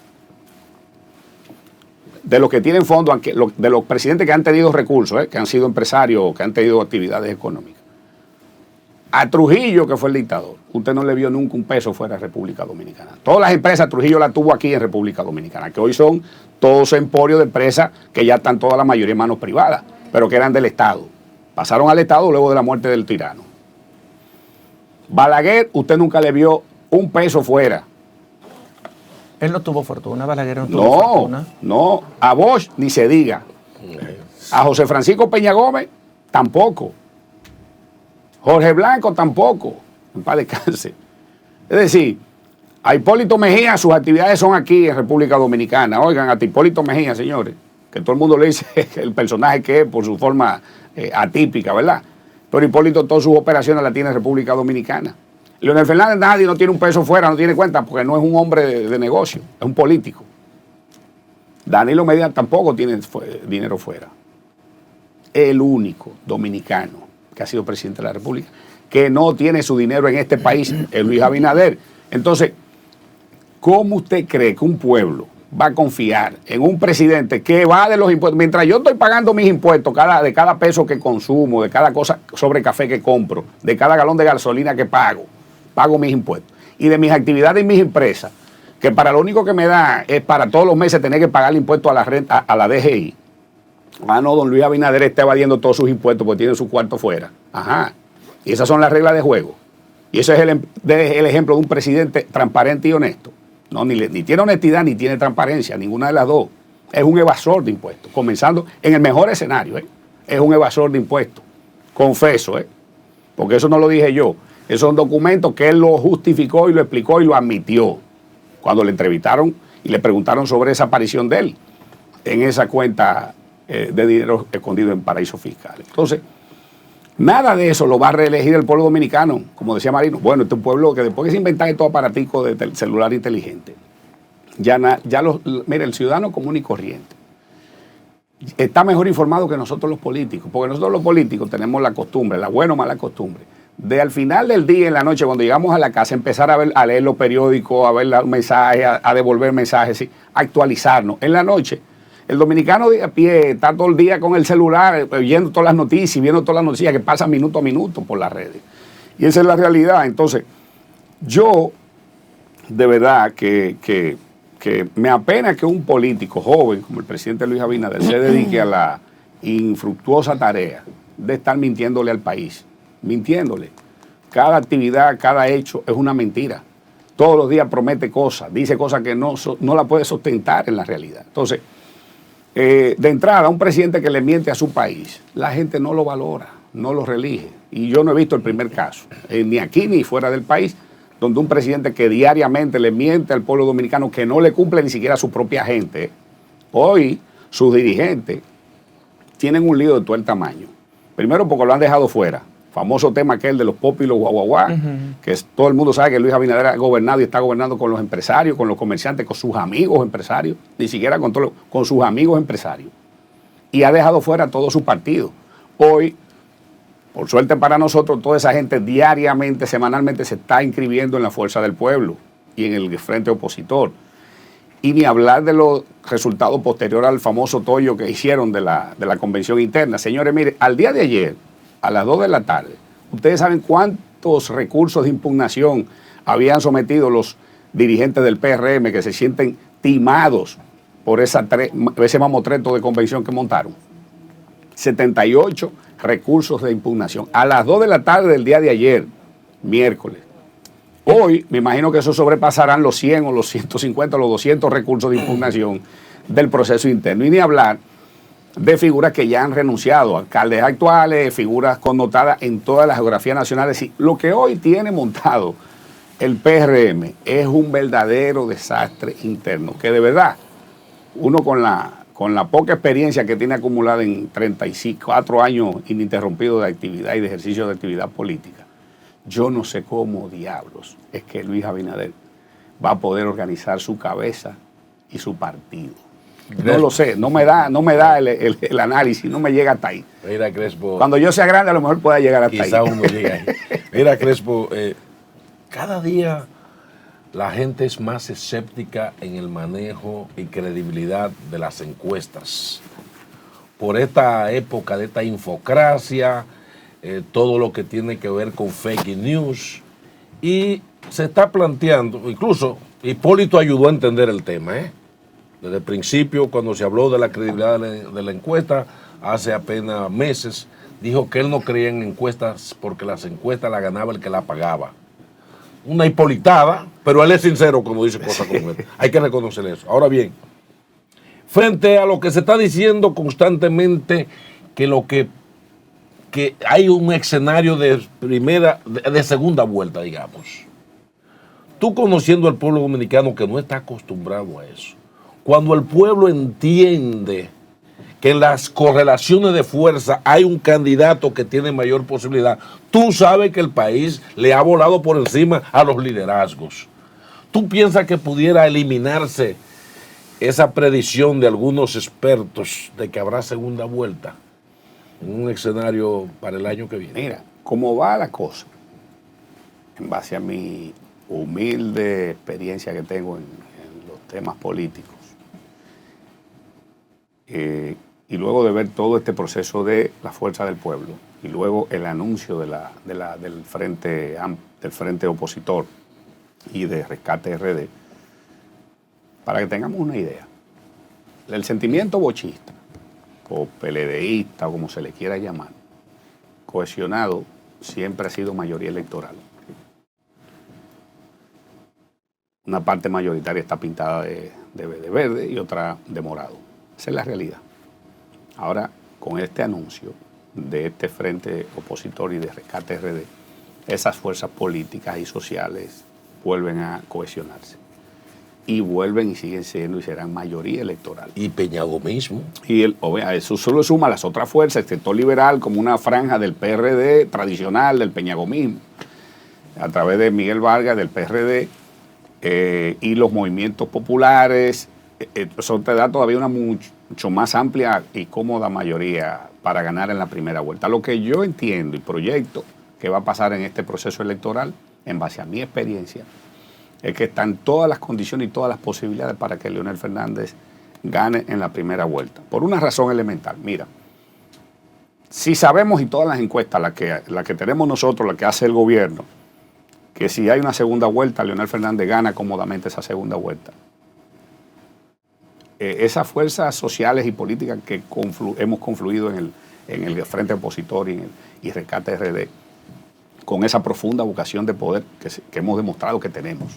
De los que tienen fondos, de los presidentes que han tenido recursos, que han sido empresarios, que han tenido actividades económicas. A Trujillo, que fue el dictador, usted no le vio nunca un peso fuera de República Dominicana. Todas las empresas Trujillo las tuvo aquí en República Dominicana, que hoy son todos emporios de empresas que ya están toda la mayoría en manos privadas, pero que eran del Estado. Pasaron al Estado luego de la muerte del tirano. Balaguer, usted nunca le vio un peso fuera. Él no tuvo fortuna, Balaguer no tuvo fortuna. No, a Bosch ni se diga. A José Francisco Peña Gómez tampoco. Jorge Blanco tampoco, en paz descanse. Es decir, a Hipólito Mejía sus actividades son aquí en República Dominicana. Oigan, a Hipólito Mejía, señores, que todo el mundo le dice el personaje que es por su forma atípica, ¿verdad? Pero Hipólito todas sus operaciones las tiene en República Dominicana. Leonel Fernández nadie no tiene un peso fuera, no tiene cuenta, porque no es un hombre de negocio, es un político. Danilo Medina tampoco tiene dinero fuera. el único dominicano que ha sido presidente de la República que no tiene su dinero en este país, es Luis Abinader. Entonces, ¿cómo usted cree que un pueblo va a confiar en un presidente que va de los impuestos? Mientras yo estoy pagando mis impuestos de cada peso que consumo, de cada cosa sobre café que compro, de cada galón de gasolina que pago mis impuestos. Y de mis actividades y mis empresas, que para lo único que me da es para todos los meses tener que pagar el impuesto a la renta, a la DGI. Ah, no, don Luis Abinader está evadiendo todos sus impuestos porque tiene su cuarto fuera. Ajá. Y esas son las reglas de juego. Y ese es el ejemplo de un presidente transparente y honesto. No, ni tiene honestidad ni tiene transparencia, ninguna de las dos. Es un evasor de impuestos, comenzando en el mejor escenario. Es un evasor de impuestos, confeso, porque eso no lo dije yo. Esos son documentos que él lo justificó y lo explicó y lo admitió cuando le entrevistaron y le preguntaron sobre esa aparición de él en esa cuenta de dinero escondido en paraísos fiscales. Entonces, nada de eso lo va a reelegir el pueblo dominicano, como decía Marino. Bueno, este es un pueblo que después que se inventan estos aparaticos de celular inteligente, mira, el ciudadano común y corriente está mejor informado que nosotros los políticos, porque nosotros los políticos tenemos la costumbre, la buena o mala costumbre, de al final del día, en la noche, cuando llegamos a la casa, empezar a leer los periódicos, a ver los mensajes, a devolver mensajes, ¿sí? A actualizarnos. En la noche, el dominicano de a pie está todo el día con el celular, viendo todas las noticias, viendo todas las noticias que pasan minuto a minuto por las redes. Y esa es la realidad. Entonces, yo, de verdad, que me apena que un político joven, como el presidente Luis Abinader, se dedique a la infructuosa tarea de estar mintiéndole al país. Mintiéndole. Cada actividad, cada hecho es una mentira. Todos los días promete cosas, dice cosas que no la puede sustentar en la realidad. Entonces, de entrada, un presidente que le miente a su país, la gente no lo valora, no lo reelige. Y yo no he visto el primer caso, ni aquí ni fuera del país, donde un presidente que diariamente le miente al pueblo dominicano, que no le cumple ni siquiera a su propia gente. Hoy, sus dirigentes tienen un lío de todo el tamaño. Primero porque lo han dejado fuera. Famoso tema aquel de los popis y los guaguaguá, que todo el mundo sabe que Luis Abinader ha gobernado y está gobernando con los empresarios, con los comerciantes, con sus amigos empresarios, ni siquiera con sus amigos empresarios. Y ha dejado fuera a todo su partido. Hoy, por suerte para nosotros, toda esa gente diariamente, semanalmente se está inscribiendo en la Fuerza del Pueblo y en el frente opositor. Y ni hablar de los resultados posteriores al famoso tollo que hicieron de la convención interna. Señores, mire, al día de ayer, a las 2 de la tarde, ustedes saben cuántos recursos de impugnación habían sometido los dirigentes del PRM que se sienten timados por ese mamotreto de convención que montaron. 78 recursos de impugnación. A las 2 de la tarde del día de ayer, miércoles. Hoy, me imagino que eso sobrepasarán los 100 o los 150 o los 200 recursos de impugnación del proceso interno. Y ni hablar de figuras que ya han renunciado, alcaldes actuales, figuras connotadas en toda la geografía nacional. Es decir, lo que hoy tiene montado el PRM es un verdadero desastre interno, que de verdad, uno con la poca experiencia que tiene acumulada en 34 años ininterrumpidos de actividad y de ejercicio de actividad política, yo no sé cómo diablos es que Luis Abinader va a poder organizar su cabeza y su partido. No lo sé, no me da el análisis, no me llega hasta ahí. Mira, Crespo. Cuando yo sea grande, a lo mejor pueda llegar hasta ahí. Quizá uno llegue ahí. Mira, Crespo, cada día la gente es más escéptica en el manejo y credibilidad de las encuestas. Por esta época de esta infocracia, todo lo que tiene que ver con fake news, y se está planteando, incluso Hipólito ayudó a entender el tema, Desde el principio, cuando se habló de la credibilidad de la encuesta, hace apenas meses, dijo que él no creía en encuestas porque las encuestas las ganaba el que la pagaba. Una hipolitada, pero él es sincero cuando dice cosas como esta. Hay que reconocer eso. Ahora bien, frente a lo que se está diciendo constantemente, que hay un escenario de segunda vuelta, digamos. Tú, conociendo al pueblo dominicano que no está acostumbrado a eso, cuando el pueblo entiende que en las correlaciones de fuerza hay un candidato que tiene mayor posibilidad, tú sabes que el país le ha volado por encima a los liderazgos. ¿Tú piensas que pudiera eliminarse esa predicción de algunos expertos de que habrá segunda vuelta? en un escenario para el año que viene? Mira, cómo va la cosa, en base a mi humilde experiencia que tengo en los temas políticos, y luego de ver todo este proceso de la fuerza del pueblo, y luego el anuncio del frente opositor y de Rescate RD, para que tengamos una idea, el sentimiento bochista, o PLDista, o como se le quiera llamar, cohesionado, siempre ha sido mayoría electoral. Una parte mayoritaria está pintada de verde y otra de morado. Esa es la realidad. Ahora, con este anuncio de este frente opositor y de Rescate RD, esas fuerzas políticas y sociales vuelven a cohesionarse. Y vuelven y siguen siendo y serán mayoría electoral. Y Peñagomismo. Y eso solo suma las otras fuerzas, el sector liberal como una franja del PRD tradicional, del peñagomismo, a través de Miguel Vargas, del PRD, y los movimientos populares. Eso te da todavía una mucho más amplia y cómoda mayoría para ganar en la primera vuelta. Lo que yo entiendo y proyecto que va a pasar en este proceso electoral, en base a mi experiencia, es que están todas las condiciones y todas las posibilidades para que Leonel Fernández gane en la primera vuelta. Por una razón elemental. Mira, si sabemos, y todas las encuestas, la que tenemos nosotros, la que hace el gobierno, que si hay una segunda vuelta, Leonel Fernández gana cómodamente esa segunda vuelta. Esas fuerzas sociales y políticas que hemos confluido en el frente opositor y Rescate RD, con esa profunda vocación de poder que hemos demostrado que tenemos,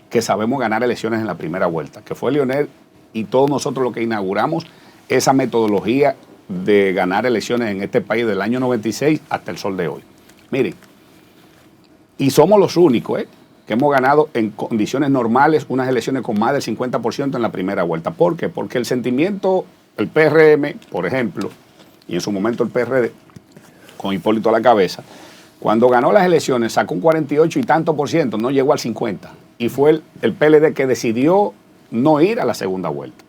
que sabemos ganar elecciones en la primera vuelta, que fue Leonel y todos nosotros los que inauguramos esa metodología de ganar elecciones en este país del año 96 hasta el sol de hoy. Miren, y somos los únicos, que hemos ganado en condiciones normales unas elecciones con más del 50% en la primera vuelta. ¿Por qué? Porque el sentimiento, el PRM, por ejemplo, y en su momento el PRD, con Hipólito a la cabeza, cuando ganó las elecciones sacó un 48 y tanto por ciento, no llegó al 50. Y fue el PLD que decidió no ir a la segunda vuelta.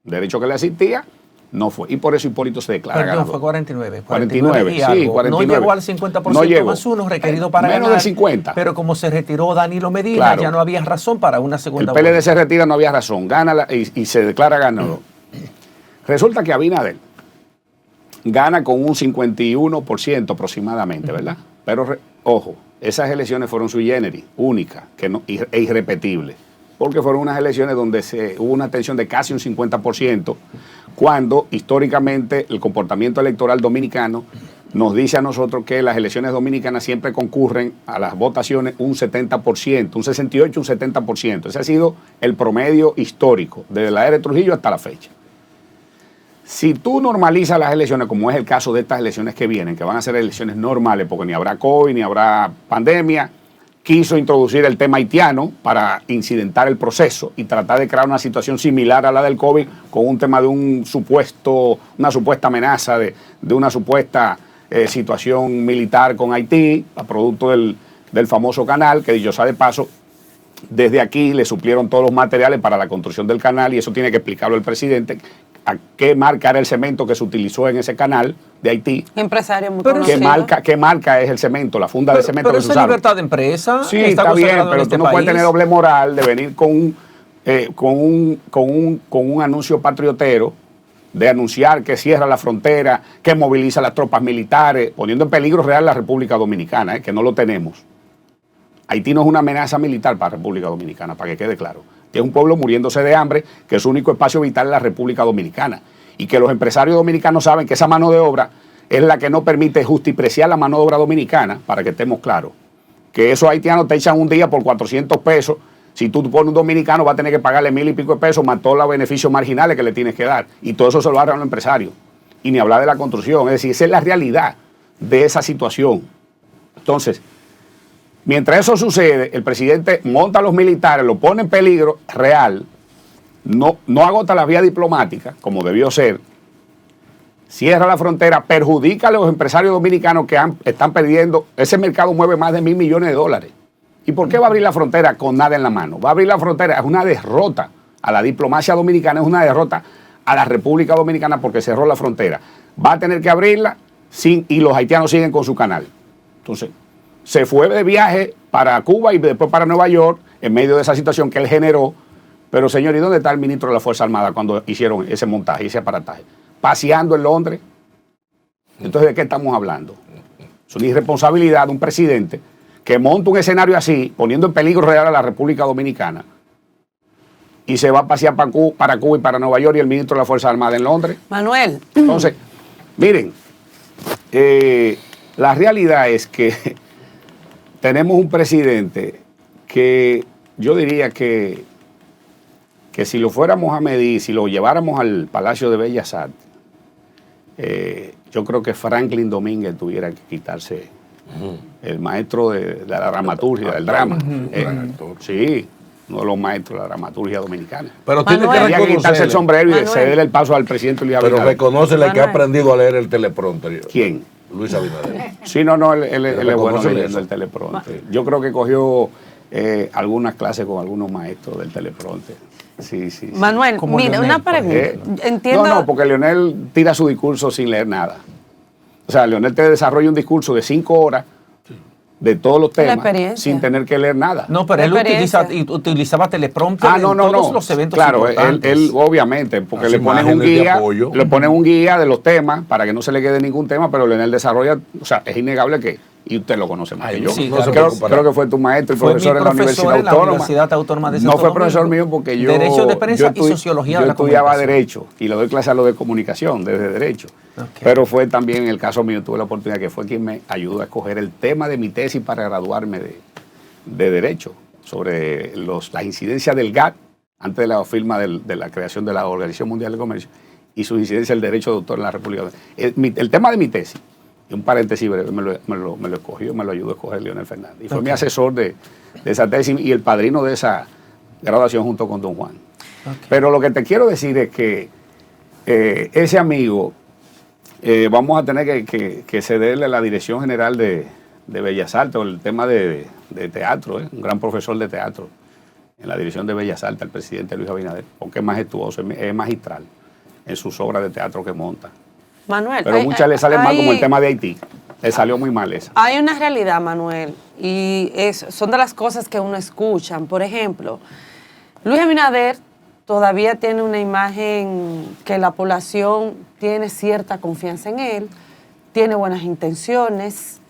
Derecho que le asistía, no fue. Y por eso Hipólito se declara ganador. Fue 49. 49, y algo. sí, 49. No llegó al 50% no llegó. más uno requerido para menos ganar. del 50. Pero como se retiró Danilo Medina, claro, ya no había razón para una segunda vuelta. El PLD vuelta. se retira, no había razón. Gana y se declara ganador. Resulta que Abinader gana con un 51% aproximadamente, ¿verdad? Pero, ojo, esas elecciones fueron sui generis, únicas e irrepetibles, porque fueron unas elecciones donde hubo una tensión de casi un 50%, cuando históricamente el comportamiento electoral dominicano nos dice a nosotros que las elecciones dominicanas siempre concurren a las votaciones un 70%, un 68, un 70%. Ese ha sido el promedio histórico, desde la era de Trujillo hasta la fecha. Si tú normalizas las elecciones, como es el caso de estas elecciones que vienen, que van a ser elecciones normales, porque ni habrá COVID, ni habrá pandemia, quiso introducir el tema haitiano para incidentar el proceso y tratar de crear una situación similar a la del COVID con un tema de una supuesta amenaza, de una supuesta situación militar con Haití, a producto del famoso canal, que dicho sea de paso, desde aquí le suplieron todos los materiales para la construcción del canal y eso tiene que explicarlo el presidente. ¿A qué marca era el cemento que se utilizó en ese canal de Haití? Empresario muy conocido. ¿Qué marca es el cemento, la funda de cemento que se usaron? Pero libertad de empresa. Sí, está bien, pero tú no puedes tener doble moral de venir con un anuncio patriotero, de anunciar que cierra la frontera, que moviliza las tropas militares, poniendo en peligro real la República Dominicana, que no lo tenemos. Haití no es una amenaza militar para la República Dominicana, para que quede claro. Que es un pueblo muriéndose de hambre, que es su único espacio vital en la República Dominicana. Y que los empresarios dominicanos saben que esa mano de obra es la que no permite justipreciar la mano de obra dominicana, para que estemos claros. Que esos haitianos te echan un día por 400 pesos. Si tú pones un dominicano, va a tener que pagarle 1,000 y pico de pesos, más todos los beneficios marginales que le tienes que dar. Y todo eso se lo agarran los empresarios. Y ni hablar de la construcción. Es decir, esa es la realidad de esa situación. Entonces, mientras eso sucede, el presidente monta a los militares, lo pone en peligro real, no agota las vías diplomáticas, como debió ser, cierra la frontera, perjudica a los empresarios dominicanos que están perdiendo. Ese mercado mueve más de $1,000 millones. ¿Y por qué va a abrir la frontera con nada en la mano? Va a abrir la frontera, es una derrota a la diplomacia dominicana, es una derrota a la República Dominicana porque cerró la frontera. va a tener que abrirla y los haitianos siguen con su canal. Entonces, se fue de viaje para Cuba y después para Nueva York en medio de esa situación que él generó. Pero, señor, ¿y dónde está el ministro de la Fuerza Armada cuando hicieron ese montaje, ese aparataje? Paseando en Londres. Entonces, ¿de qué estamos hablando? Es una irresponsabilidad de un presidente que monta un escenario así, poniendo en peligro real a la República Dominicana, y se va a pasear para Cuba y para Nueva York, y el ministro de la Fuerza Armada en Londres. Manuel. Entonces, miren, la realidad es que tenemos un presidente que yo diría que si lo fuéramos a medir, si lo lleváramos al Palacio de Bellas Artes, yo creo que Franklin Domínguez tuviera que quitarse el maestro de la dramaturgia, del drama. Sí, uno de los maestros de la dramaturgia dominicana. Pero tiene que quitarse el sombrero y cederle el paso al presidente Luis Abinader. Pero reconócele que ha aprendido a leer el teleprompter. ¿Quién? Luis Abinader. Sí, no, él es bueno leyendo el teleprompter. Yo creo que cogió algunas clases con algunos maestros del teleprompter. Sí. Manuel, mira, una pregunta. Entiendo. No, porque Leonel tira su discurso sin leer nada. O sea, Leonel te desarrolla un discurso de 5 horas de todos los temas sin tener que leer nada. No, pero él utilizaba teleprompter en todos los eventos importantes. Él obviamente, porque le ponen un guía de los temas para que no se le quede ningún tema, pero Leonel desarrolla, o sea, es innegable que, y usted lo conoce más que yo. Sí, creo que fue tu maestro y profesor en la Universidad Autónoma de Santo Domingo. No fue profesor mío porque yo Derecho de Prensa y Sociología de la Comunicación. Yo estudiaba Derecho y le doy clase a lo de Comunicación desde Derecho. Okay. Pero fue también en el caso mío, tuve la oportunidad, que fue quien me ayudó a escoger el tema de mi tesis para graduarme de Derecho, sobre las incidencias del GATT antes de la firma de la creación de la Organización Mundial de Comercio y sus incidencias del derecho de autor en la República Dominicana. El tema de mi tesis, y un paréntesis breve, me lo escogió, me lo ayudó a escoger Leonel Fernández. Y fue mi asesor de esa tesis y el padrino de esa graduación junto con don Juan. Pero lo que te quiero decir es que ese amigo... vamos a tener que cederle la dirección general de Bellas Artes, o el tema de teatro, un gran profesor de teatro en la dirección de Bellas Artes, al presidente Luis Abinader, porque es majestuoso, es magistral en sus obras de teatro que monta. Manuel, pero muchas le salen mal, como el tema de Haití, le salió muy mal esa. Hay una realidad, Manuel, y son de las cosas que uno escucha. Por ejemplo, Luis Abinader todavía tiene una imagen que la población tiene cierta confianza en él, tiene buenas intenciones,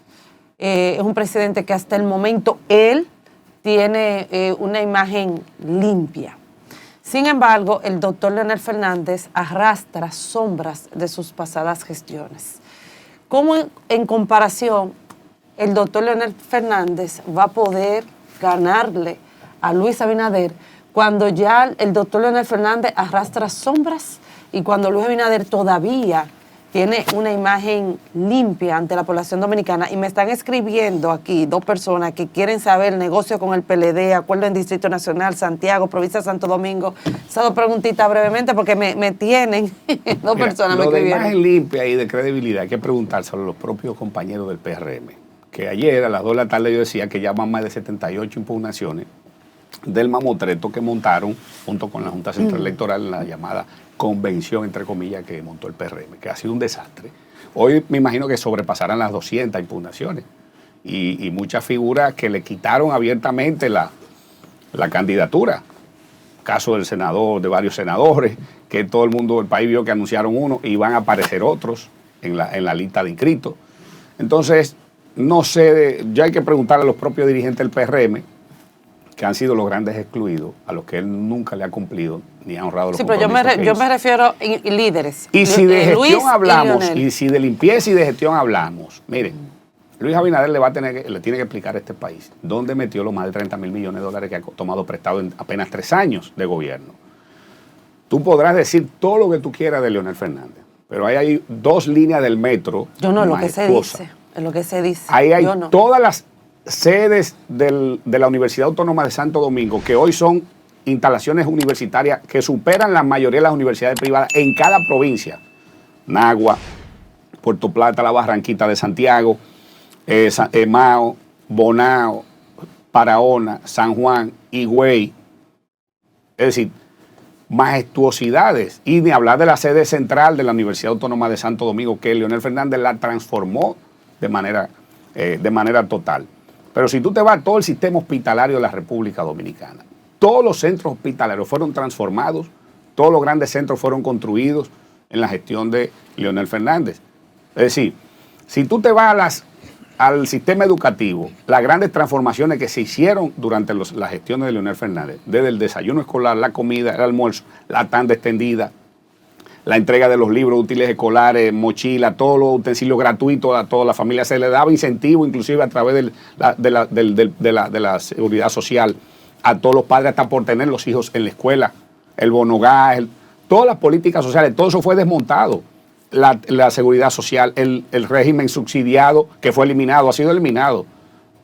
es un presidente que hasta el momento él tiene una imagen limpia. Sin embargo, el doctor Leonel Fernández arrastra sombras de sus pasadas gestiones. ¿Cómo en comparación el doctor Leonel Fernández va a poder ganarle a Luis Abinader cuando ya el doctor Leonel Fernández arrastra sombras y cuando Luis Abinader todavía tiene una imagen limpia ante la población dominicana? Y me están escribiendo aquí 2 personas que quieren saber el negocio con el PLD, acuerdo en Distrito Nacional, Santiago, provincia de Santo Domingo. Esas 2 preguntitas brevemente porque me tienen 2 personas. Lo de imagen limpia y de credibilidad hay que preguntárselo a los propios compañeros del PRM, que ayer a las 2 de la tarde yo decía que ya van más de 78 impugnaciones del mamotreto que montaron junto con la Junta Central Electoral en la llamada convención, entre comillas, que montó el PRM, que ha sido un desastre. Hoy me imagino que sobrepasarán las 200 impugnaciones y muchas figuras que le quitaron abiertamente la candidatura. Caso del senador, de varios senadores, que todo el mundo del país vio que anunciaron uno y van a aparecer otros en la lista de inscritos. Entonces, no sé, ya hay que preguntar a los propios dirigentes del PRM, que han sido los grandes excluidos, a los que él nunca le ha cumplido ni ha honrado los compromisos. Sí, pero yo me refiero a líderes. Y si de gestión hablamos, y si de limpieza y de gestión hablamos, miren, Luis Abinader le tiene que explicar a este país dónde metió los más de 30,000 millones de dólares que ha tomado prestado en apenas 3 años de gobierno. Tú podrás decir todo lo que tú quieras de Leonel Fernández, pero ahí hay 2 líneas del metro. Yo no, lo que se dice, es lo que se dice. Ahí hay todas las sedes de la Universidad Autónoma de Santo Domingo, que hoy son instalaciones universitarias que superan la mayoría de las universidades privadas en cada provincia. Nagua, Puerto Plata, La Barranquita de Santiago, Mao, Bonao, Paraona, San Juan, Higüey. Es decir, majestuosidades, y ni hablar de la sede central de la Universidad Autónoma de Santo Domingo, que Leonel Fernández la transformó de manera total. Pero si tú te vas a todo el sistema hospitalario de la República Dominicana, todos los centros hospitalarios fueron transformados, todos los grandes centros fueron construidos en la gestión de Leonel Fernández. Es decir, si tú te vas al sistema educativo, las grandes transformaciones que se hicieron durante las gestiones de Leonel Fernández, desde el desayuno escolar, la comida, el almuerzo, la tanda extendida, la entrega de los libros, útiles escolares, mochila, todos los utensilios gratuitos a toda la familia, se le daba incentivo inclusive a través de la seguridad social a todos los padres hasta por tener los hijos en la escuela, el bonogás, todas las políticas sociales, todo eso fue desmontado. La seguridad social, el régimen subsidiado que fue eliminado, ha sido eliminado.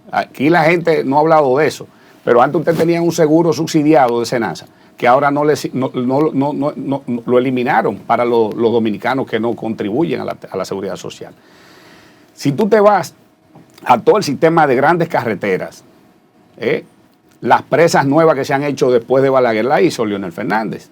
Aquí la gente no ha hablado de eso, pero antes usted tenía un seguro subsidiado de Senasa, que ahora no lo eliminaron para los dominicanos que no contribuyen a la seguridad social. Si tú te vas a todo el sistema de grandes carreteras, las presas nuevas que se han hecho después de Balaguer la hizo Leonel Fernández.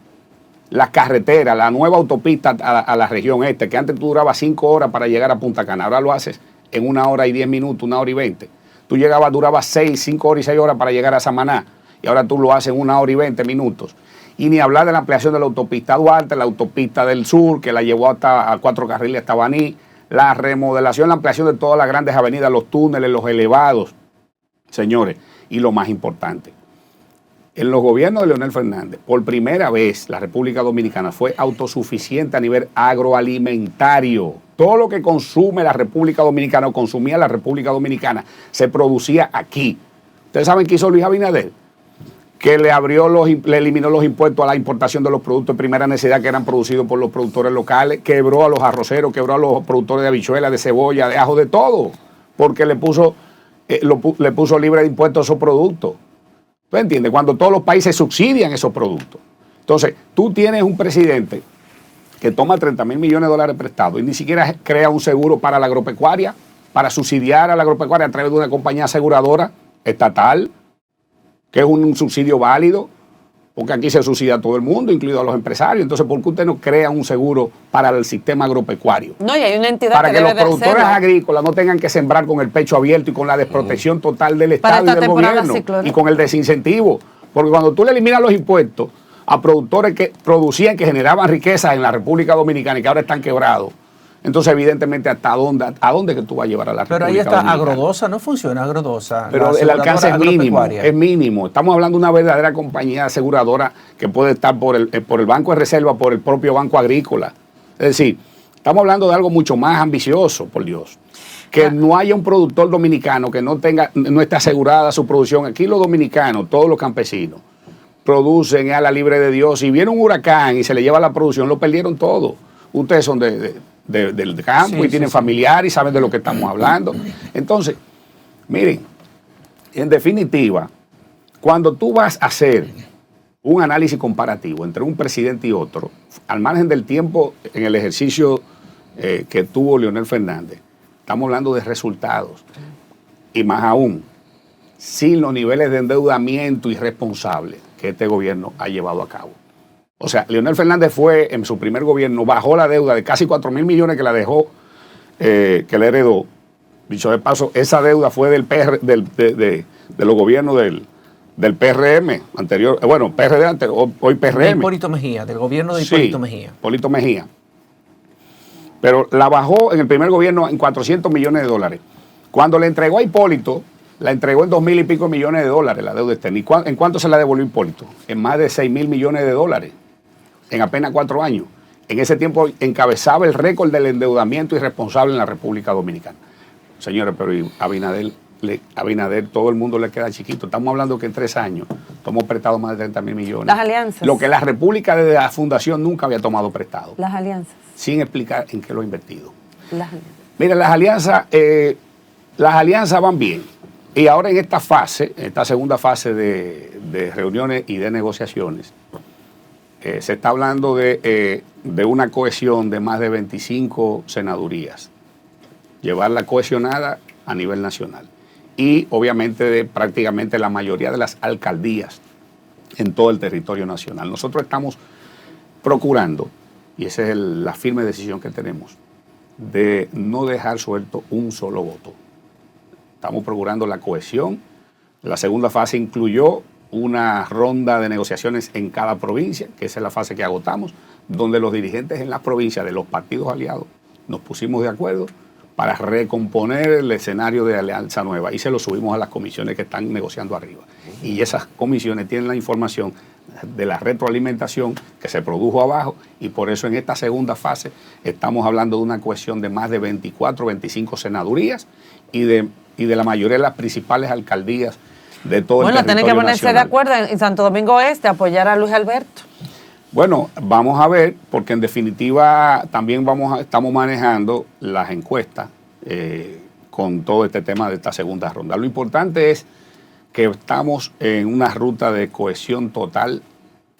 Las carreteras, la nueva autopista a la región este, que antes tú durabas 5 horas para llegar a Punta Cana, ahora lo haces en 1 hora y 10 minutos, 1 hora y 20. Tú durabas 5 horas y 6 horas para llegar a Samaná, y ahora tú lo haces en 1 hora y 20 minutos. Y ni hablar de la ampliación de la autopista Duarte, la autopista del sur, que la llevó hasta a 4 carriles hasta Baní, la remodelación, la ampliación de todas las grandes avenidas, los túneles, los elevados, señores. Y lo más importante, en los gobiernos de Leonel Fernández, por primera vez la República Dominicana fue autosuficiente a nivel agroalimentario. Todo lo que consume la República Dominicana o consumía la República Dominicana se producía aquí. ¿Ustedes saben qué hizo Luis Abinader? Que le eliminó los impuestos a la importación de los productos de primera necesidad que eran producidos por los productores locales, quebró a los arroceros, quebró a los productores de habichuelas, de cebolla, de ajo, de todo, porque le puso libre de impuestos a esos productos. ¿Tú entiendes? Cuando todos los países subsidian esos productos. Entonces, tú tienes un presidente que toma 30.000 millones de dólares prestados y ni siquiera crea un seguro para la agropecuaria, para subsidiar a la agropecuaria a través de una compañía aseguradora estatal, que es un subsidio válido, porque aquí se subsidia a todo el mundo, incluido a los empresarios. Entonces, ¿por qué usted no crea un seguro para el sistema agropecuario? No, y hay una entidad para que los productores agrícolas no tengan que sembrar con el pecho abierto y con la desprotección total del Estado y del gobierno y con el desincentivo. Porque cuando tú le eliminas los impuestos a productores que producían, que generaban riquezas en la República Dominicana y que ahora están quebrados, entonces evidentemente ¿a dónde que tú vas a llevar a la República Dominicana? Pero ahí está Agrodosa, no funciona Agrodosa. Pero el alcance es mínimo. Estamos hablando de una verdadera compañía aseguradora que puede estar por el Banco de Reserva, por el propio Banco Agrícola. Es decir, estamos hablando de algo mucho más ambicioso, por Dios. Que no haya un productor dominicano que no esté asegurada su producción. Aquí los dominicanos, todos los campesinos, producen a la libre de Dios. Si viene un huracán y se le lleva la producción, lo perdieron todo. Ustedes son del campo y tienen familiares y saben de lo que estamos hablando. Entonces, miren, en definitiva, cuando tú vas a hacer un análisis comparativo entre un presidente y otro, al margen del tiempo en el ejercicio que tuvo Leonel Fernández, estamos hablando de resultados. Y más aún, sin los niveles de endeudamiento irresponsable que este gobierno ha llevado a cabo. O sea, Leonel Fernández fue, en su primer gobierno, bajó la deuda de casi 4.000 millones que la dejó, que le heredó. Dicho de paso, esa deuda fue de los gobiernos del PRM anterior, bueno, PRD anterior, hoy PRM. De Hipólito Mejía, del gobierno de Hipólito Mejía. Hipólito Mejía. Pero la bajó en el primer gobierno en 400 millones de dólares. Cuando le entregó a Hipólito, la entregó en 2.000 y pico millones de dólares la deuda externa. ¿En cuánto se la devolvió Hipólito? En más de 6.000 millones de dólares. En apenas 4 años. En ese tiempo encabezaba el récord del endeudamiento irresponsable en la República Dominicana. Señores, pero Abinader, todo el mundo le queda chiquito. Estamos hablando que en 3 años tomó prestado más de 30.000 millones. Las alianzas. Lo que la República desde la fundación nunca había tomado prestado. Las alianzas. Sin explicar en qué lo ha invertido. Las alianzas. Mira, las alianzas van bien. Y ahora en esta fase, en esta segunda fase de reuniones y de negociaciones, se está hablando de una cohesión de más de 25 senadurías. Llevarla cohesionada a nivel nacional. Y obviamente de prácticamente la mayoría de las alcaldías en todo el territorio nacional. Nosotros estamos procurando, y esa es la firme decisión que tenemos, de no dejar suelto un solo voto. Estamos procurando la cohesión. La segunda fase incluyó una ronda de negociaciones en cada provincia, que esa es la fase que agotamos, donde los dirigentes en las provincias de los partidos aliados nos pusimos de acuerdo para recomponer el escenario de Alianza Nueva y se lo subimos a las comisiones que están negociando arriba. Y esas comisiones tienen la información de la retroalimentación que se produjo abajo y por eso en esta segunda fase estamos hablando de una cohesión de más de 24, 25 senadurías y de la mayoría de las principales alcaldías de todo el territorio nacional. Bueno, tienen que ponerse de acuerdo en Santo Domingo Este, apoyar a Luis Alberto. Bueno, vamos a ver, porque en definitiva también estamos manejando las encuestas con todo este tema de esta segunda ronda. Lo importante es que estamos en una ruta de cohesión total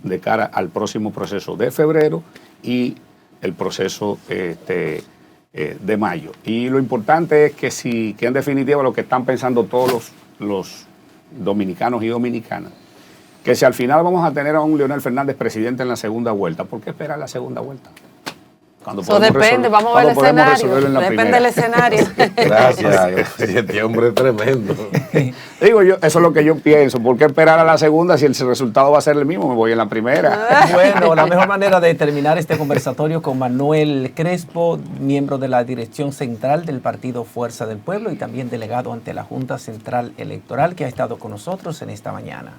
de cara al próximo proceso de febrero y el proceso de mayo. Y lo importante es que en definitiva lo que están pensando todos los dominicanos y dominicanas, que si al final vamos a tener a un Leonel Fernández presidente en la segunda vuelta, ¿por qué esperar la segunda vuelta? Eso depende, vamos a ver el escenario, depende del escenario. Gracias, este hombre es tremendo. Digo yo, eso es lo que yo pienso, ¿por qué esperar a la segunda si el resultado va a ser el mismo? Me voy en la primera. Bueno, la mejor manera de terminar este conversatorio con Manuel Crespo, miembro de la dirección central del Partido Fuerza del Pueblo y también delegado ante la Junta Central Electoral, que ha estado con nosotros en esta mañana.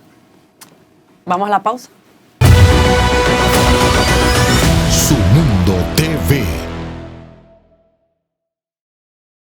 Vamos a la pausa. Su mundo